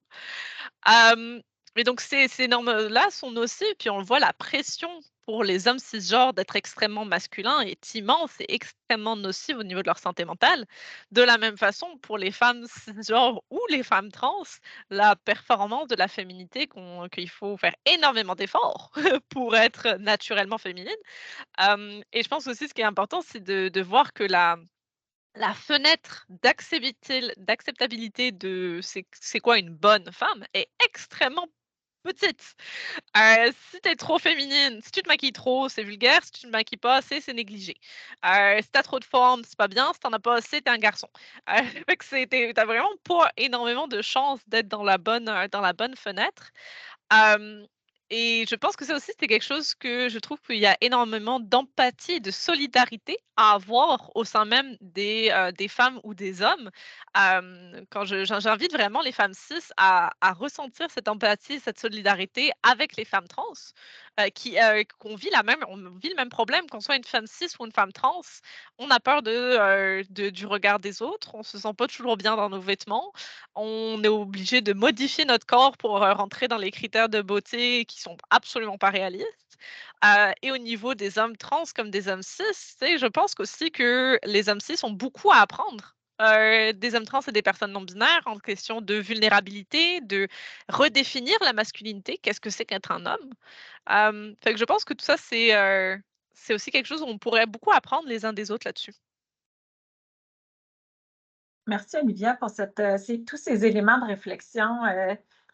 Speaker 3: Hem, mais donc ces normes-là sont nocives, puis on voit la pression pour les hommes cisgenres d'être extrêmement masculins est immense et extrêmement nocive au niveau de leur santé mentale. De la même façon, pour les femmes cisgenres ou les femmes trans, la performance de la féminité qu'il faut faire énormément d'efforts pour être naturellement féminine. Et je pense aussi ce qui est important, c'est de voir que la fenêtre d'acceptabilité de c'est quoi une bonne femme est extrêmement petite. Si tu es trop féminine, si tu te maquilles trop, c'est vulgaire, si tu te maquilles pas assez, c'est négligé. Si tu as trop de forme, c'est pas bien, si tu en as pas assez, tu es un garçon. Fait que tu vraiment pas énormément de chances d'être dans la bonne fenêtre. Hem Et je pense que ça aussi, c'est quelque chose que je trouve qu'il y a énormément d'empathie et de solidarité à avoir au sein même des femmes ou des hommes. Quand j'invite vraiment les femmes cis à ressentir cette empathie, cette solidarité avec les femmes trans, qu'on vit on vit le même problème, qu'on soit une femme cis ou une femme trans. On a peur du regard des autres, on se sent pas toujours bien dans nos vêtements, on est obligé de modifier notre corps pour, rentrer dans les critères de beauté qui sont absolument pas réalistes. Et au niveau des hommes trans comme des hommes cis, tu sais, je pense qu'aussi que les hommes cis ont beaucoup à apprendre, des hommes trans et des personnes non binaires en question de vulnérabilité, de redéfinir la masculinité. Qu'est-ce que c'est qu'être un homme? Fait que je pense que tout ça, c'est aussi quelque chose où on pourrait beaucoup apprendre les uns des autres là-dessus.
Speaker 1: Merci Olivia pour tous ces éléments de réflexion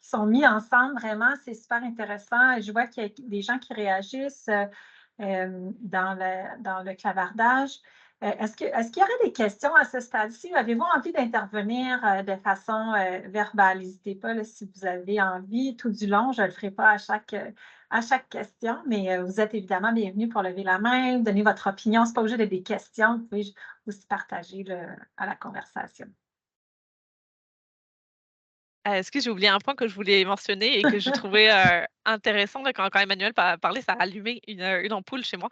Speaker 1: qui sont mis ensemble. Vraiment, c'est super intéressant. Je vois qu'il y a des gens qui réagissent dans le clavardage. Est-ce qu'il y aurait des questions à ce stade-ci ou avez-vous envie d'intervenir de façon verbale? N'hésitez pas là, si vous avez envie tout du long. Je ne le ferai pas à chaque question, mais vous êtes évidemment bienvenus pour lever la main, donner votre opinion. Ce n'est pas obligé d'être des questions. Vous pouvez aussi partager à la conversation.
Speaker 3: Est-ce que j'ai oublié un point que je voulais mentionner et que je trouvais, intéressant là quand Emmanuel parlait, ça a allumé une ampoule chez moi.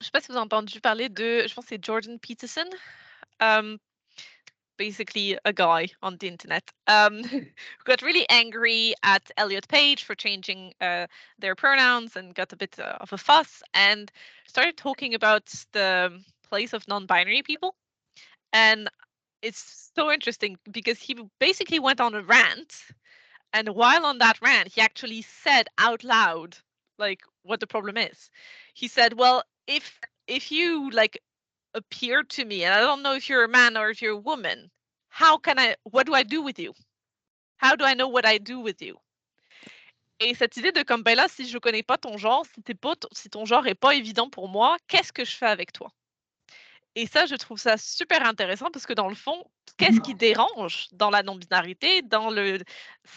Speaker 3: Je sais pas si vous avez entendu parler je pense que c'est Jordan Peterson, um, basically a guy on the internet, who got really angry at Elliot Page for changing, their pronouns and got a bit, of a fuss and started talking about the place of non-binary people. And it's so interesting because he basically went on a rant, and while on that rant, he actually said out loud, like, what the problem is. He said, "Well, if you like appear to me, and I don't know if you're a man or if you're a woman, what do I do with you? How do I know what I do with you?" Et cette idée de comme ben là, si je connais pas ton genre, si ton genre est pas évident pour moi, qu'est-ce que je fais avec toi? Et ça, je trouve ça super intéressant parce que dans le fond, qu'est-ce qui dérange dans la non-binarité,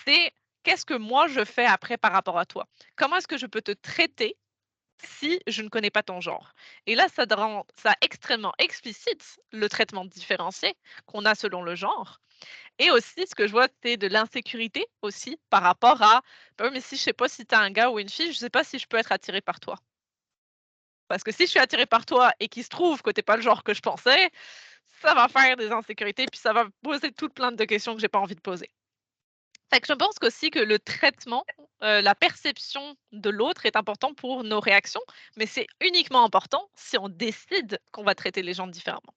Speaker 3: c'est qu'est-ce que moi je fais après par rapport à toi? Comment est-ce que je peux te traiter si je ne connais pas ton genre? Et là, rend ça extrêmement explicite le traitement différencié qu'on a selon le genre. Et aussi, ce que je vois, c'est de l'insécurité aussi par rapport à, bah oui, mais si je sais pas si tu es un gars ou une fille, je sais pas si je peux être attirée par toi. Parce que si je suis attirée par toi et qu'il se trouve que tu es pas le genre que je pensais, ça va faire des insécurités, puis ça va me poser toute plein de questions que j'ai pas envie de poser. Fait que je pense qu'aussi que le traitement, la perception de l'autre est important pour nos réactions, mais c'est uniquement important si on décide qu'on va traiter les gens différemment.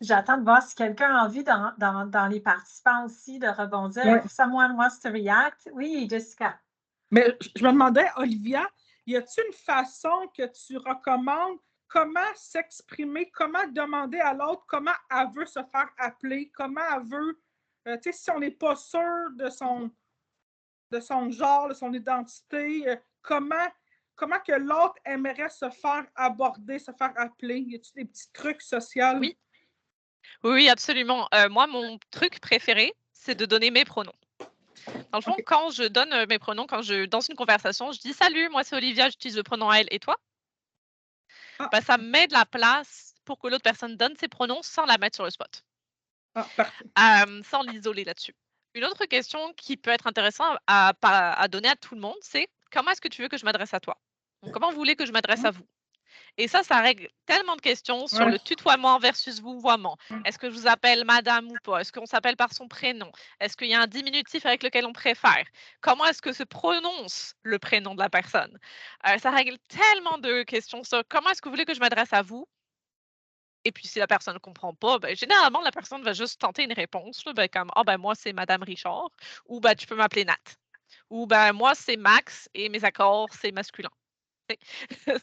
Speaker 1: J'attends de voir si quelqu'un a envie dans les participants aussi de rebondir.
Speaker 5: Ouais.
Speaker 1: If someone wants to react. Oui, Jessica.
Speaker 5: Mais je me demandais, Olivia, y a-t-il une façon que tu recommandes comment s'exprimer, comment demander à l'autre, comment elle veut se faire appeler, comment elle veut, tu sais, si on n'est pas sûr de son genre, de son identité, comment que l'autre aimerait se faire aborder, se faire appeler? Y a-t-il des petits trucs sociaux?
Speaker 3: Oui. Oui, absolument. Moi, mon truc préféré, c'est de donner mes pronoms. Dans le fond,
Speaker 5: Ok.
Speaker 3: quand je donne mes pronoms, dans une conversation, je dis « Salut, moi c'est Olivia, j'utilise le pronom elle, et toi? »
Speaker 5: Ah.
Speaker 3: Ça met de la place pour que l'autre personne donne ses pronoms sans la mettre sur le spot,
Speaker 5: Ah, parfait.
Speaker 3: sans l'isoler là-dessus. Une autre question qui peut être intéressante à donner à tout le monde, c'est « Comment est-ce que tu veux que je m'adresse à toi? » Donc, comment vous voulez que je m'adresse à vous? Et ça règle tellement de questions sur
Speaker 5: Ouais.
Speaker 3: le tutoiement versus vouvoiement. Est-ce que je vous appelle madame ou pas? Est-ce qu'on s'appelle par son prénom? Est-ce qu'il y a un diminutif avec lequel on préfère? Comment est-ce que se prononce le prénom de la personne? Ça règle tellement de questions sur comment est-ce que vous voulez que je m'adresse à vous? Et puis, si la personne ne comprend pas, ben, généralement, la personne va juste tenter une réponse, là, ben, comme « Ah, ben, moi, c'est madame Richard » ou ben, « Tu peux m'appeler Nat » ou ben, « Moi, c'est Max et mes accords, c'est masculin. »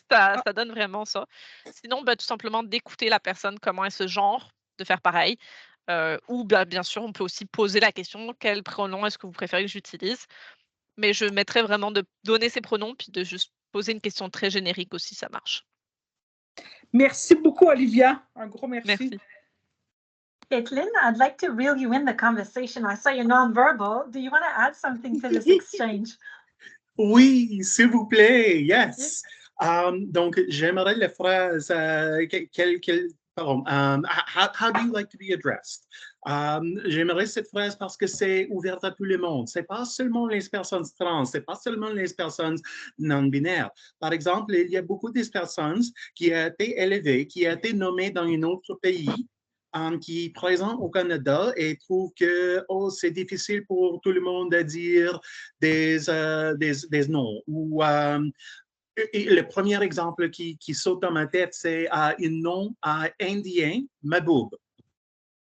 Speaker 3: Ça donne vraiment ça. Sinon, ben, tout simplement d'écouter la personne, comment elle se genre, de faire pareil. Ou ben, bien sûr, on peut aussi poser la question « Quel pronom est-ce que vous préférez que j'utilise ?» Mais je mettrais vraiment de donner ses pronoms puis de juste poser une question très générique aussi, ça marche.
Speaker 5: Merci beaucoup, Olivia. Un gros merci.
Speaker 3: Merci.
Speaker 1: Caitlin, I'd like to reel you in the conversation. I saw you're nonverbal. Do you want to add something to this exchange?
Speaker 2: Oui, s'il vous plaît, yes. Donc, j'aimerais la phrase, pardon, how do you like to be addressed? J'aimerais cette phrase parce que c'est ouvert à tout le monde. C'est pas seulement les personnes trans, c'est pas seulement les personnes non-binaires. Par exemple, il y a beaucoup de personnes qui ont été élevées, qui ont été nommées dans un autre pays, qui est présent au Canada et trouve que c'est difficile pour tout le monde de dire des noms. Ou le premier exemple qui saute dans ma tête, c'est un nom indien, Mahboub.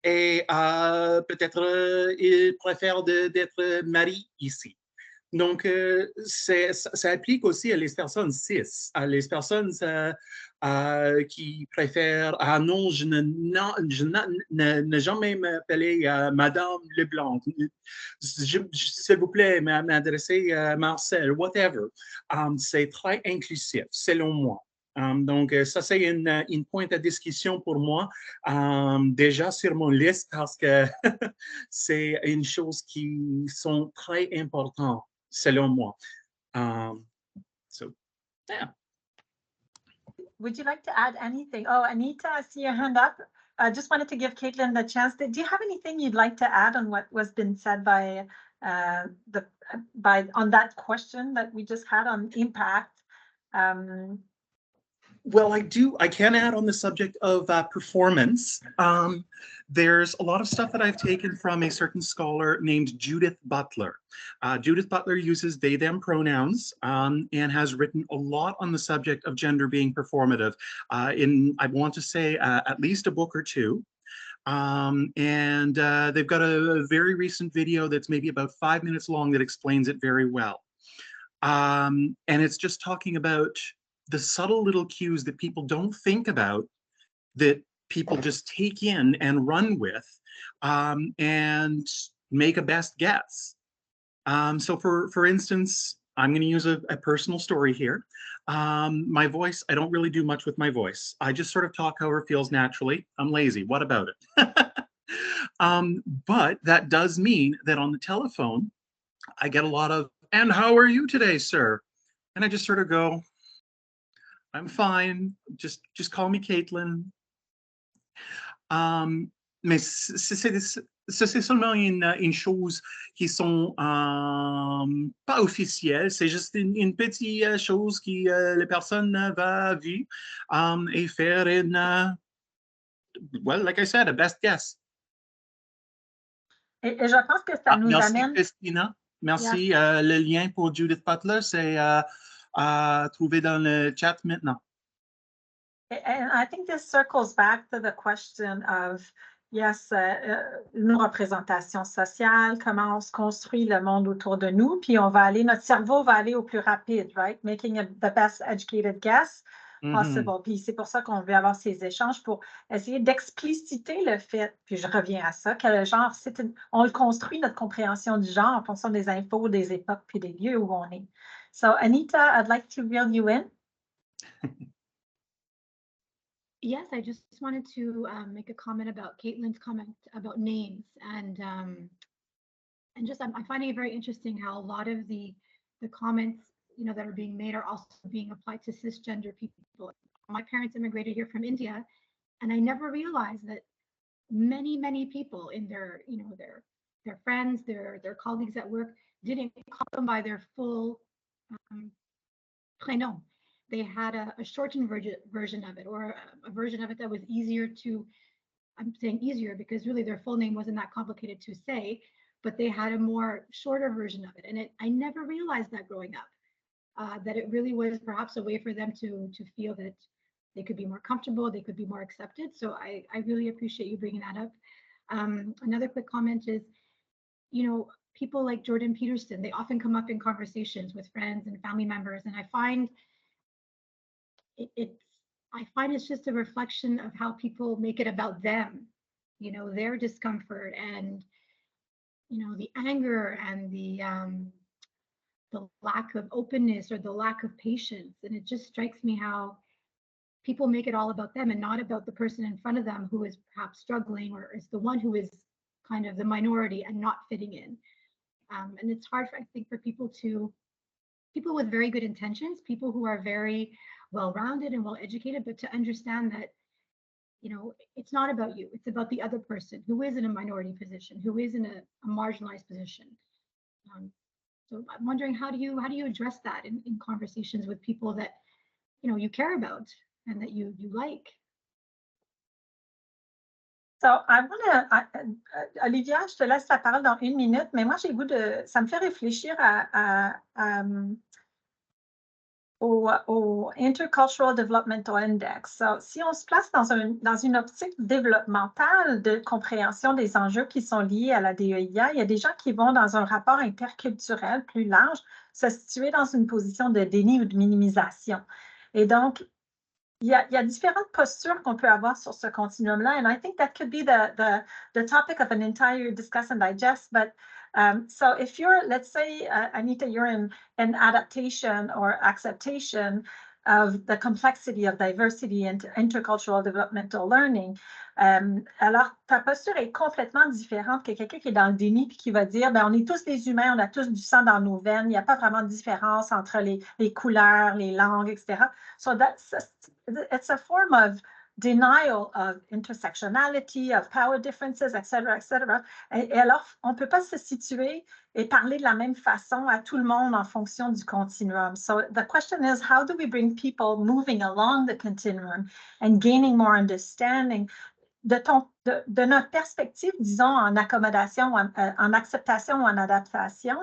Speaker 2: Et peut-être il préfère d'être mari ici. Donc, ça applique aussi à les personnes cis, à les personnes qui préfèrent « Ah non, je ne jamais m'appeler Madame Leblanc. S'il vous plaît, m'adresser à Marcel, whatever. » C'est très inclusif, selon moi. Donc, ça, c'est une pointe de discussion pour moi, déjà sur mon liste parce que c'est une chose qui sont très importantes, selon moi. So, yeah.
Speaker 1: Would you like to add anything? Oh, Anita, I see your hand up. I just wanted to give Caitlin the chance. Do you have anything you'd like to add on what was been said by on that question that we just had on impact?
Speaker 2: Well, I do. I can add on the subject of performance. There's a lot of stuff that I've taken from a certain scholar named Judith Butler. Judith Butler uses they, them pronouns and has written a lot on the subject of gender being performative I want to say, at least a book or two. And they've got a very recent video that's maybe about 5 minutes long that explains it very well. And it's just talking about the subtle little cues that people don't think about, that people just take in and run with and make a best guess. So for instance, I'm going to use a personal story here. My voice, I don't really do much with my voice. I just sort of talk however it feels naturally. I'm lazy. What about it? But that does mean that on the telephone, I get a lot of, "And how are you today, sir?" And I just sort of go, "I'm fine. Just call me Caitlin." Mais c'est seulement une chose qui sont pas officielles. C'est juste une petite chose qui la personne va vivre et faire une, well, like I said, a best guess.
Speaker 1: Et je pense que ça nous
Speaker 2: merci,
Speaker 1: amène.
Speaker 2: Christina. Merci. Yeah. Le lien pour Judith Butler, c'est à trouver dans le chat maintenant.
Speaker 1: And I think this circles back to the question of, yes, nos représentations sociales, comment on se construit le monde autour de nous, puis notre cerveau va aller au plus rapide, right? Making the best educated guess possible. Puis c'est pour ça qu'on veut avoir ces échanges pour essayer d'expliciter le fait, puis je reviens à ça, que le genre, on le construit, notre compréhension du genre, en fonction des infos, des époques, puis des lieux où on est. So, Anita, I'd like to reel you in.
Speaker 6: Yes, I just wanted to make a comment about Caitlin's comment about names, and just I'm finding it very interesting how a lot of the comments that are being made are also being applied to cisgender people. My parents immigrated here from India, and I never realized that many people in their their friends, their colleagues at work didn't call them by their full prénom. They had a shortened version of it, or a version of it that was easier to, I'm saying easier because really their full name wasn't that complicated to say, but they had a more shorter version of it. And I never realized that growing up, that it really was perhaps a way for them to feel that they could be more comfortable, they could be more accepted. So I really appreciate you bringing that up. Another quick comment is, people like Jordan Peterson, they often come up in conversations with friends and family members, and I find it's just a reflection of how people make it about them, their discomfort and the anger and the lack of openness or the lack of patience. And it just strikes me how people make it all about them and not about the person in front of them who is perhaps struggling or is the one who is kind of the minority and not fitting in. And it's hard, I think, for people with very good intentions, people who are very well-rounded and well-educated, but to understand that, it's not about you. It's about the other person who is in a minority position, who is in a marginalized position. So I'm wondering, how do you address that in conversations with people that, you care about and that you like?
Speaker 1: So I want to, Olivia, je te laisse la parole dans 1 minute, mais moi, j'ai le goût ça me fait réfléchir au Intercultural Developmental Index. So, si on se place dans une optique développementale de compréhension des enjeux qui sont liés à la DEIA, il y a des gens qui vont dans un rapport interculturel plus large se situer dans une position de déni ou de minimisation. Et donc, il y a différentes postures qu'on peut avoir sur ce continuum-là, and I think that could be the topic of an entire discuss and digest. But so if you're, let's say, Anita, you're in an adaptation or acceptation of the complexity of diversity and intercultural developmental learning, alors ta posture est complètement différente que quelqu'un qui est dans le déni et qui va dire, on est tous des humains, on a tous du sang dans nos veines, il n'y a pas vraiment de différence entre les couleurs, les langues, etc. So it's a form of denial of intersectionality, of power differences, etc., etc. Et alors, on ne peut pas se situer et parler de la même façon à tout le monde en fonction du continuum. So the question is, how do we bring people moving along the continuum and gaining more understanding de notre perspective, disons, en accommodation, en acceptation ou en adaptation?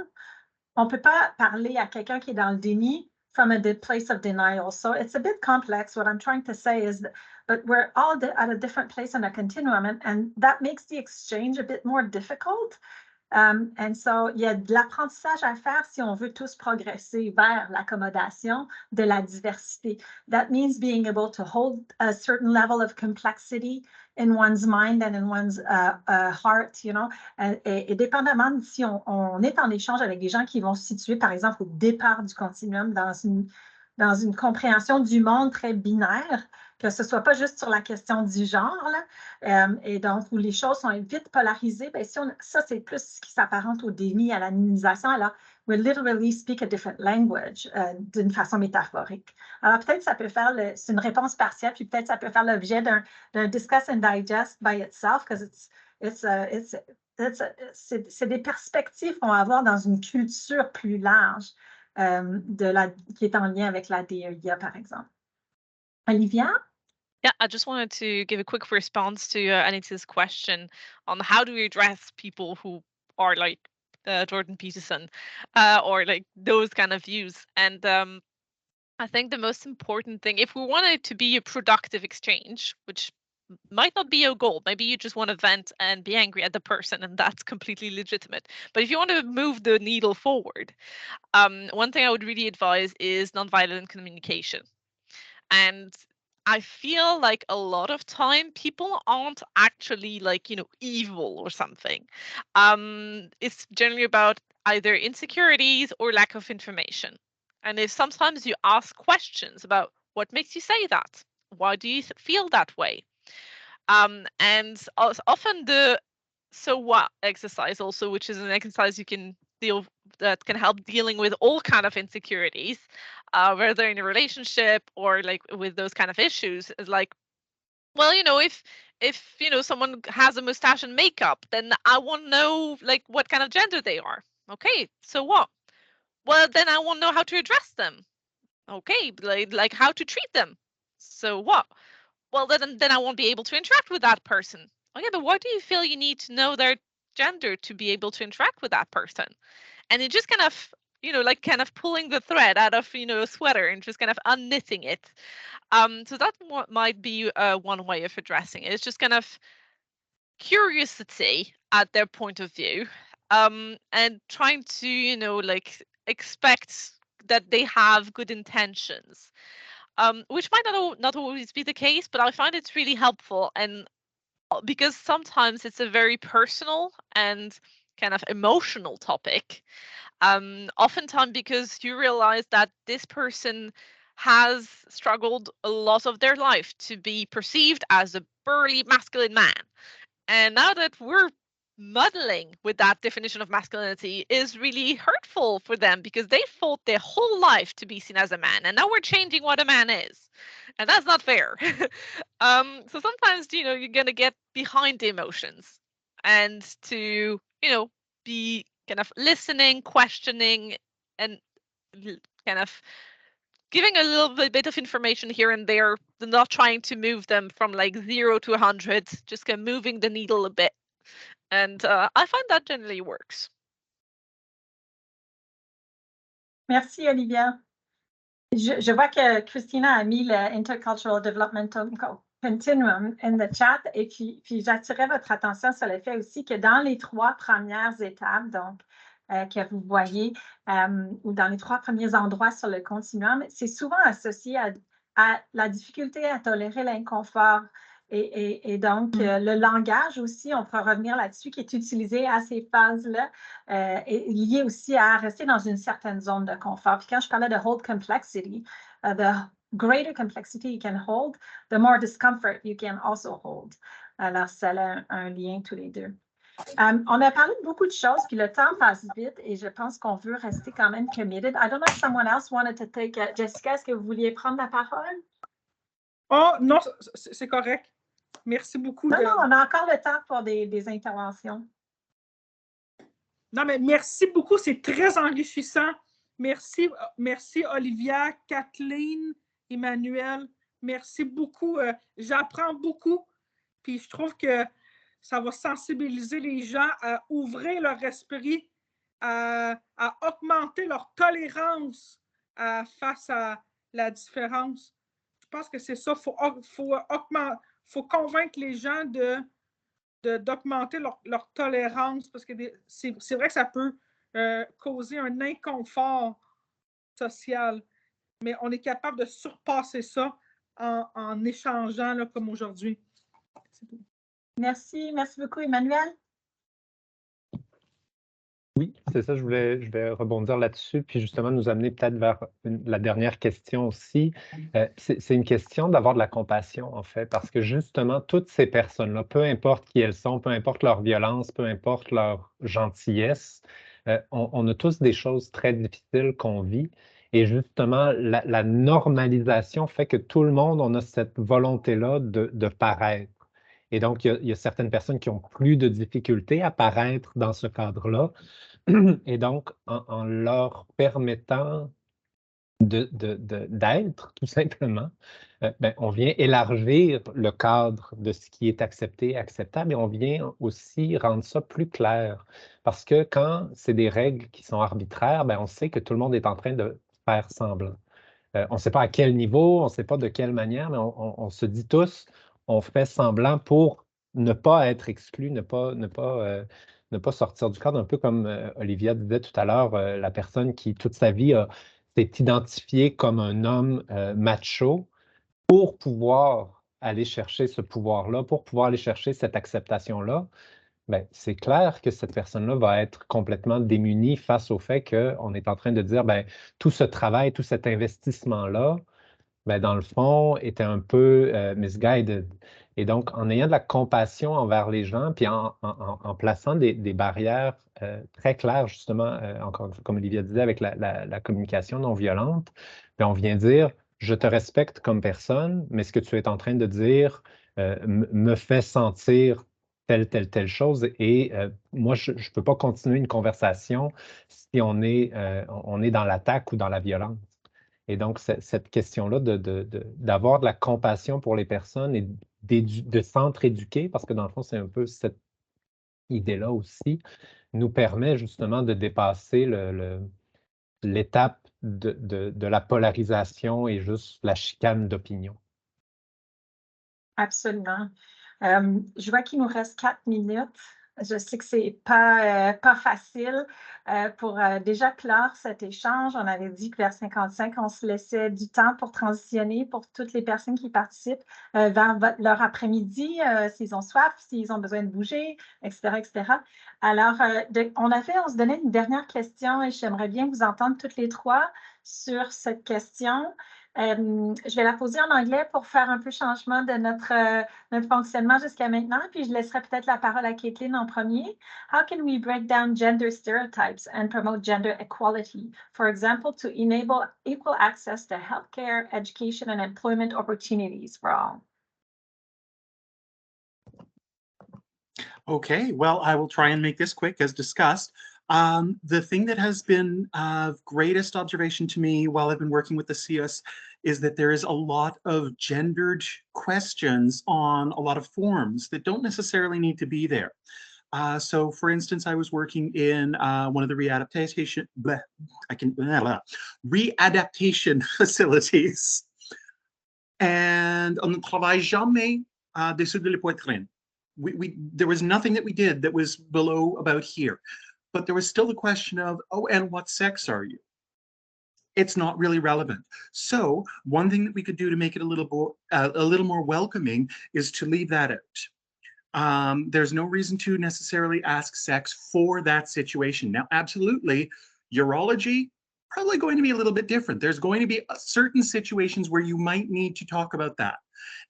Speaker 1: On ne peut pas parler à quelqu'un qui est dans le déni from a place of denial. So it's a bit complex. What I'm trying to say is that, but we're all at a different place in a continuum, and that makes the exchange a bit more difficult. And so, il y a de l'apprentissage à faire si on veut tous progresser vers l'accommodation de la diversité. That means being able to hold a certain level of complexity in one's mind and in one's heart, et dépendamment de si on est en échange avec des gens qui vont se situer, par exemple, au départ du continuum dans une compréhension du monde très binaire, que ce ne soit pas juste sur la question du genre, là, et donc où les choses sont vite polarisées, ça, c'est plus ce qui s'apparente au déni, à la minimisation. Alors, we literally speak a different language d'une façon métaphorique. Alors, peut-être ça peut faire, c'est une réponse partielle, puis peut-être ça peut faire l'objet d'un discuss and digest by itself, because c'est des perspectives qu'on va avoir dans une culture plus large qui est en lien avec la DEIA, par exemple. Olivia?
Speaker 3: Yeah, I just wanted to give a quick response to Anita's question on how do we address people who are like Jordan Peterson or like those kind of views. And I think the most important thing, if we want it to be a productive exchange, which might not be your goal, maybe you just want to vent and be angry at the person, and that's completely legitimate. But if you want to move the needle forward, one thing I would really advise is nonviolent communication. And I feel like a lot of time people aren't actually like, evil or something. It's generally about either insecurities or lack of information. And if sometimes you ask questions about what makes you say that, why do you feel that way? And often the so what exercise also, which is an exercise you can deal that can help dealing with all kind of insecurities, whether in a relationship or like with those kind of issues, is like, well, if someone has a mustache and makeup, then I want to know like what kind of gender they are. Okay, so what? Well, then I want to know how to address them. Okay, like how to treat them. So what? Well, then I won't be able to interact with that person. Okay, but why do you feel you need to know their gender to be able to interact with that person? And it just kind of, like kind of pulling the thread out of, a sweater and just kind of unknitting it. So that might be one way of addressing it. It's just kind of curiosity at their point of view, and trying to, like expect that they have good intentions, which might not always be the case, but I find it's really helpful. And because sometimes it's a very personal and kind of emotional topic, oftentimes because you realize that this person has struggled a lot of their life to be perceived as a burly masculine man. And now that we're muddling with that definition of masculinity is really hurtful for them, because they fought their whole life to be seen as a man, and now we're changing what a man is, and that's not fair. So sometimes you're gonna get behind the emotions, and to be kind of listening, questioning, and kind of giving a little bit of information here and there, not trying to move them from like 0 to 100, just kind of moving the needle a bit. And I find that generally works.
Speaker 1: Merci, Olivia. Je vois que Christina a mis le Intercultural Developmental Continuum in the chat, et puis j'attirais votre attention sur le fait aussi que dans les 3 premières étapes, donc que vous voyez, ou dans les 3 premiers endroits sur le continuum, c'est souvent associé à la difficulté à tolérer l'inconfort. Et donc, le langage aussi, on peut revenir là-dessus, qui est utilisé à ces phases-là, est lié aussi à rester dans une certaine zone de confort. Puis quand je parlais de hold complexity, the greater complexity you can hold, the more discomfort you can also hold. Alors, ça a un lien tous les deux. On a parlé de beaucoup de choses, puis le temps passe vite, et je pense qu'on veut rester quand même committed. I don't know if someone else wanted to take Jessica, est-ce que vous vouliez prendre la parole?
Speaker 5: Oh, non, c'est correct. Merci beaucoup.
Speaker 1: Non, on a encore le temps pour des interventions.
Speaker 5: Non, mais merci beaucoup, c'est très enrichissant. Merci Olivia, Kathleen, Emmanuel. Merci beaucoup. J'apprends beaucoup. Puis je trouve que ça va sensibiliser les gens à ouvrir leur esprit, à augmenter leur tolérance face à la différence. Je pense que c'est ça. Il faut convaincre les gens d'augmenter leur tolérance, parce que c'est vrai que ça peut causer un inconfort social, mais on est capable de surpasser ça en échangeant là, comme aujourd'hui.
Speaker 1: Merci beaucoup, Emmanuel.
Speaker 4: Oui, c'est ça, je vais rebondir là-dessus, puis justement nous amener peut-être vers la dernière question aussi. C'est une question d'avoir de la compassion, en fait, parce que justement, toutes ces personnes-là, peu importe qui elles sont, peu importe leur violence, peu importe leur gentillesse, on a tous des choses très difficiles qu'on vit. Et justement, la normalisation fait que tout le monde, on a cette volonté-là de paraître. Et donc, il y a certaines personnes qui ont plus de difficultés à paraître dans ce cadre-là. Et donc, en leur permettant d'être, tout simplement, on vient élargir le cadre de ce qui est accepté et acceptable, et on vient aussi rendre ça plus clair. Parce que quand c'est des règles qui sont arbitraires, on sait que tout le monde est en train de faire semblant. on ne sait pas à quel niveau, on ne sait pas de quelle manière, mais on se dit tous, on fait semblant pour ne pas être exclu, ne pas sortir du cadre, un peu comme Olivia disait tout à l'heure, la personne qui toute sa vie s'est identifiée comme un homme macho pour pouvoir aller chercher ce pouvoir-là, pour pouvoir aller chercher cette acceptation-là. Ben, c'est clair que cette personne-là va être complètement démunie face au fait qu'on est en train de dire, ben, tout ce travail, tout cet investissement-là, ben, dans le fond, était un peu misguided. Et donc, en ayant de la compassion envers les gens, puis en plaçant des barrières très claires, justement, encore comme Olivia disait, avec la communication non violente, ben, on vient dire, je te respecte comme personne, mais ce que tu es en train de dire me fait sentir telle chose. Et moi, je ne peux pas continuer une conversation si on est dans l'attaque ou dans la violence. Et donc, cette question-là d'avoir de la compassion pour les personnes et de s'entre-éduquer, parce que dans le fond, c'est un peu cette idée-là aussi, nous permet justement de dépasser l'étape de la polarisation et juste la chicane d'opinion.
Speaker 1: Absolument. Je vois qu'il nous reste 4 minutes. Je sais que c'est pas facile pour déjà clore cet échange. On avait dit que vers 55, on se laissait du temps pour transitionner pour toutes les personnes qui participent vers leur après-midi, s'ils ont soif, s'ils ont besoin de bouger, etc., etc. Alors, on se donnait une dernière question et j'aimerais bien vous entendre toutes les trois sur cette question. Je vais la poser en anglais pour faire un peu changement de notre fonctionnement jusqu'à maintenant, puis je laisserai peut-être la parole à Caitlin en premier. How can we break down gender stereotypes and promote gender equality? For example, to enable equal access to healthcare, education, and employment opportunities for all.
Speaker 2: Okay, well, I will try and make this quick as discussed. The thing that has been of greatest observation to me while I've been working with the CIUS is that there is a lot of gendered questions on a lot of forms that don't necessarily need to be there. So for instance, I was working in one of the readaptation facilities, and on ne travaille jamais dessous de la poitrine. There was nothing that we did that was below about here, but there was still the question of, oh, and what sex are you? It's not really relevant. So one thing that we could do to make it a little more welcoming is to leave that out. There's no reason to necessarily ask sex for that situation. Now, absolutely, urology, probably going to be a little bit different. There's going to be certain situations where you might need to talk about that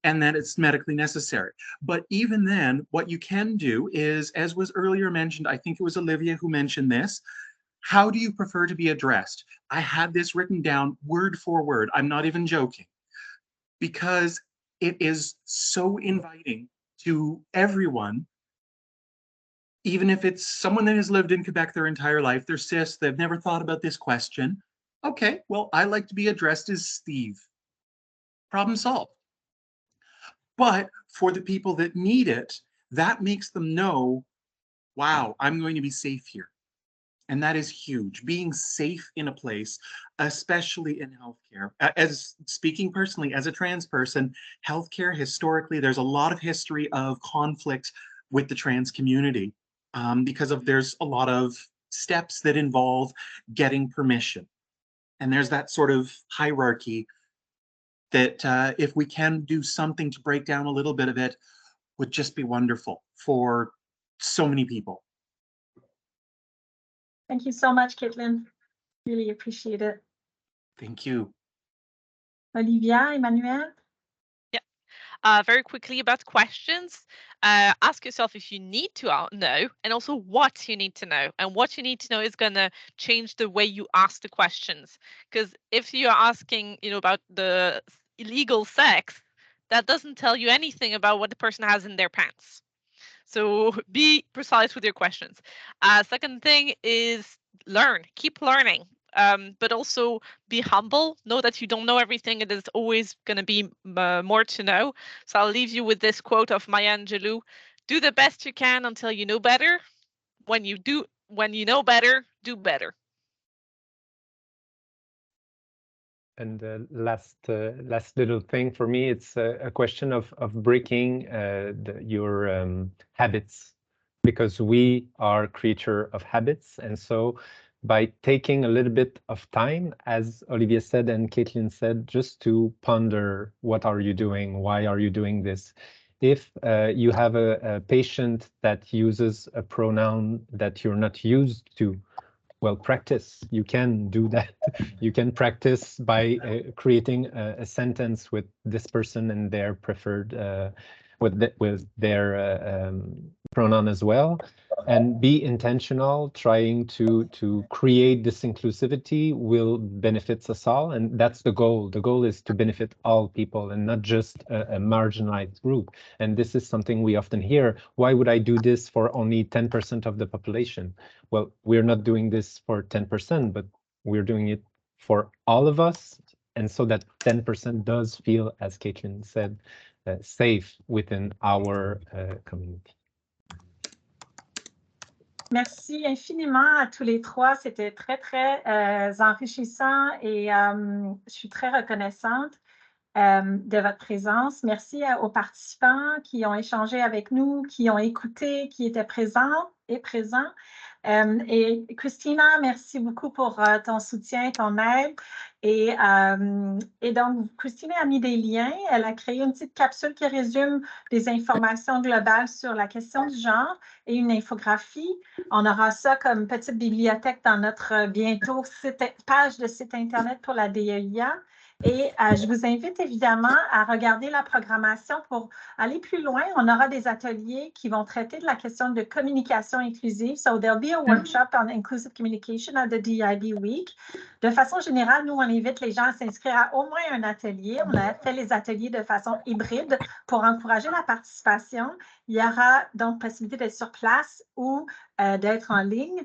Speaker 2: and that it's medically necessary. But even then, what you can do is, as was earlier mentioned, I think it was Olivia who mentioned this, how do you prefer to be addressed? I had this written down word for word. I'm not even joking, because it is so inviting to everyone, even if it's someone that has lived in Quebec their entire life, they're cis, they've never thought about this question. Okay, well, I like to be addressed as Steve. Problem solved. But for the people that need it, that makes them know, wow, I'm going to be safe here. And that is huge. Being safe in a place, especially in healthcare. As speaking personally, as a trans person, healthcare historically, there's a lot of history of conflict with the trans community because there's a lot of steps that involve getting permission. And there's that sort of hierarchy that if we can do something to break down a little bit of it, would just be wonderful for so many people.
Speaker 1: Thank you so much, Caitlin. Really appreciate it.
Speaker 2: Thank you.
Speaker 1: Olivia, Emmanuel?
Speaker 3: Very quickly about questions. Ask yourself if you need to know, and also what you need to know. And what you need to know is going to change the way you ask the questions. Because if you're asking, about the illegal sex, that doesn't tell you anything about what the person has in their pants. So be precise with your questions. Second thing is learn. Keep learning. But also be humble. Know that you don't know everything. It is always going to be more to know. So I'll leave you with this quote of Maya Angelou: "Do the best you can until you know better. When you know better, do better."
Speaker 4: And last little thing for me, it's a question of breaking your habits, because we are creature of habits. And so by taking a little bit of time, as Olivia said and Caitlin said, just to ponder, what are you doing? Why are you doing this? If you have a patient that uses a pronoun that you're not used to, well, practice. You can do that. You can practice by creating a sentence with this person and their preferred, with their pronoun as well, and be intentional. Trying to create this inclusivity will benefit us all, and that's the goal. The goal is to benefit all people and not just a marginalized group. And this is something we often hear. Why would I do this for only 10% of the population? Well, we're not doing this for 10%, but we're doing it for all of us. And so that 10% does feel, as Caitlin said, safe within our community.
Speaker 1: Merci infiniment à tous les trois. C'était très, très enrichissant et je suis très reconnaissante de votre présence. Merci aux participants qui ont échangé avec nous, qui ont écouté, qui étaient présents et présents. Et Christina, merci beaucoup pour ton soutien, ton aide. Et donc, Christina a mis des liens. Elle a créé une petite capsule qui résume des informations globales sur la question du genre et une infographie. On aura ça comme petite bibliothèque dans notre bientôt page de site Internet pour la DEIA. Et je vous invite évidemment à regarder la programmation pour aller plus loin. On aura des ateliers qui vont traiter de la question de communication inclusive. So there'll be a workshop on inclusive communication at the DIB Week. De façon générale, nous, on invite les gens à s'inscrire à au moins un atelier. On a fait les ateliers de façon hybride pour encourager la participation. Il y aura donc possibilité d'être sur place ou d'être en ligne.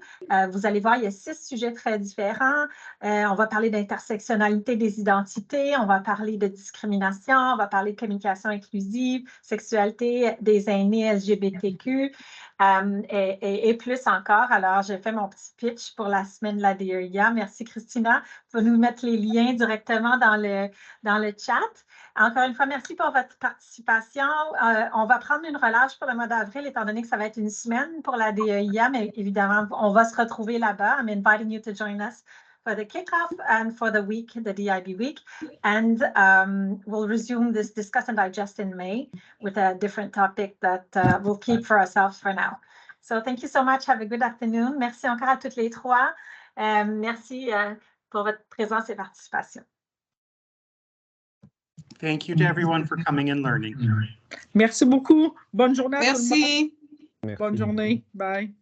Speaker 1: Vous allez voir, il y a 6 sujets très différents. On va parler d'intersectionnalité des identités, on va parler de discrimination, on va parler de communication inclusive, sexualité des aînés LGBTQ et plus encore. Alors, j'ai fait mon petit pitch pour la semaine de la DEIA. Merci, Christina. Vous nous mettre les liens directement dans le chat. Encore une fois, merci pour votre participation. On va prendre une relâche pour le mois d'avril, étant donné que ça va être une semaine pour la DEIA, mais évidemment, on va se retrouver là-bas. I'm inviting you to join us for the kickoff and for the week, the DIB week. And we'll resume this Discuss and Digest in May with a different topic that we'll keep for ourselves for now. So thank you so much. Have a good afternoon. Merci encore à toutes les trois. Merci pour votre présence et participation.
Speaker 2: Thank you to everyone for coming and learning.
Speaker 5: Merci beaucoup. Bonne journée à tout le monde.
Speaker 7: Merci.
Speaker 4: Merci.
Speaker 5: Bonne journée. Bye.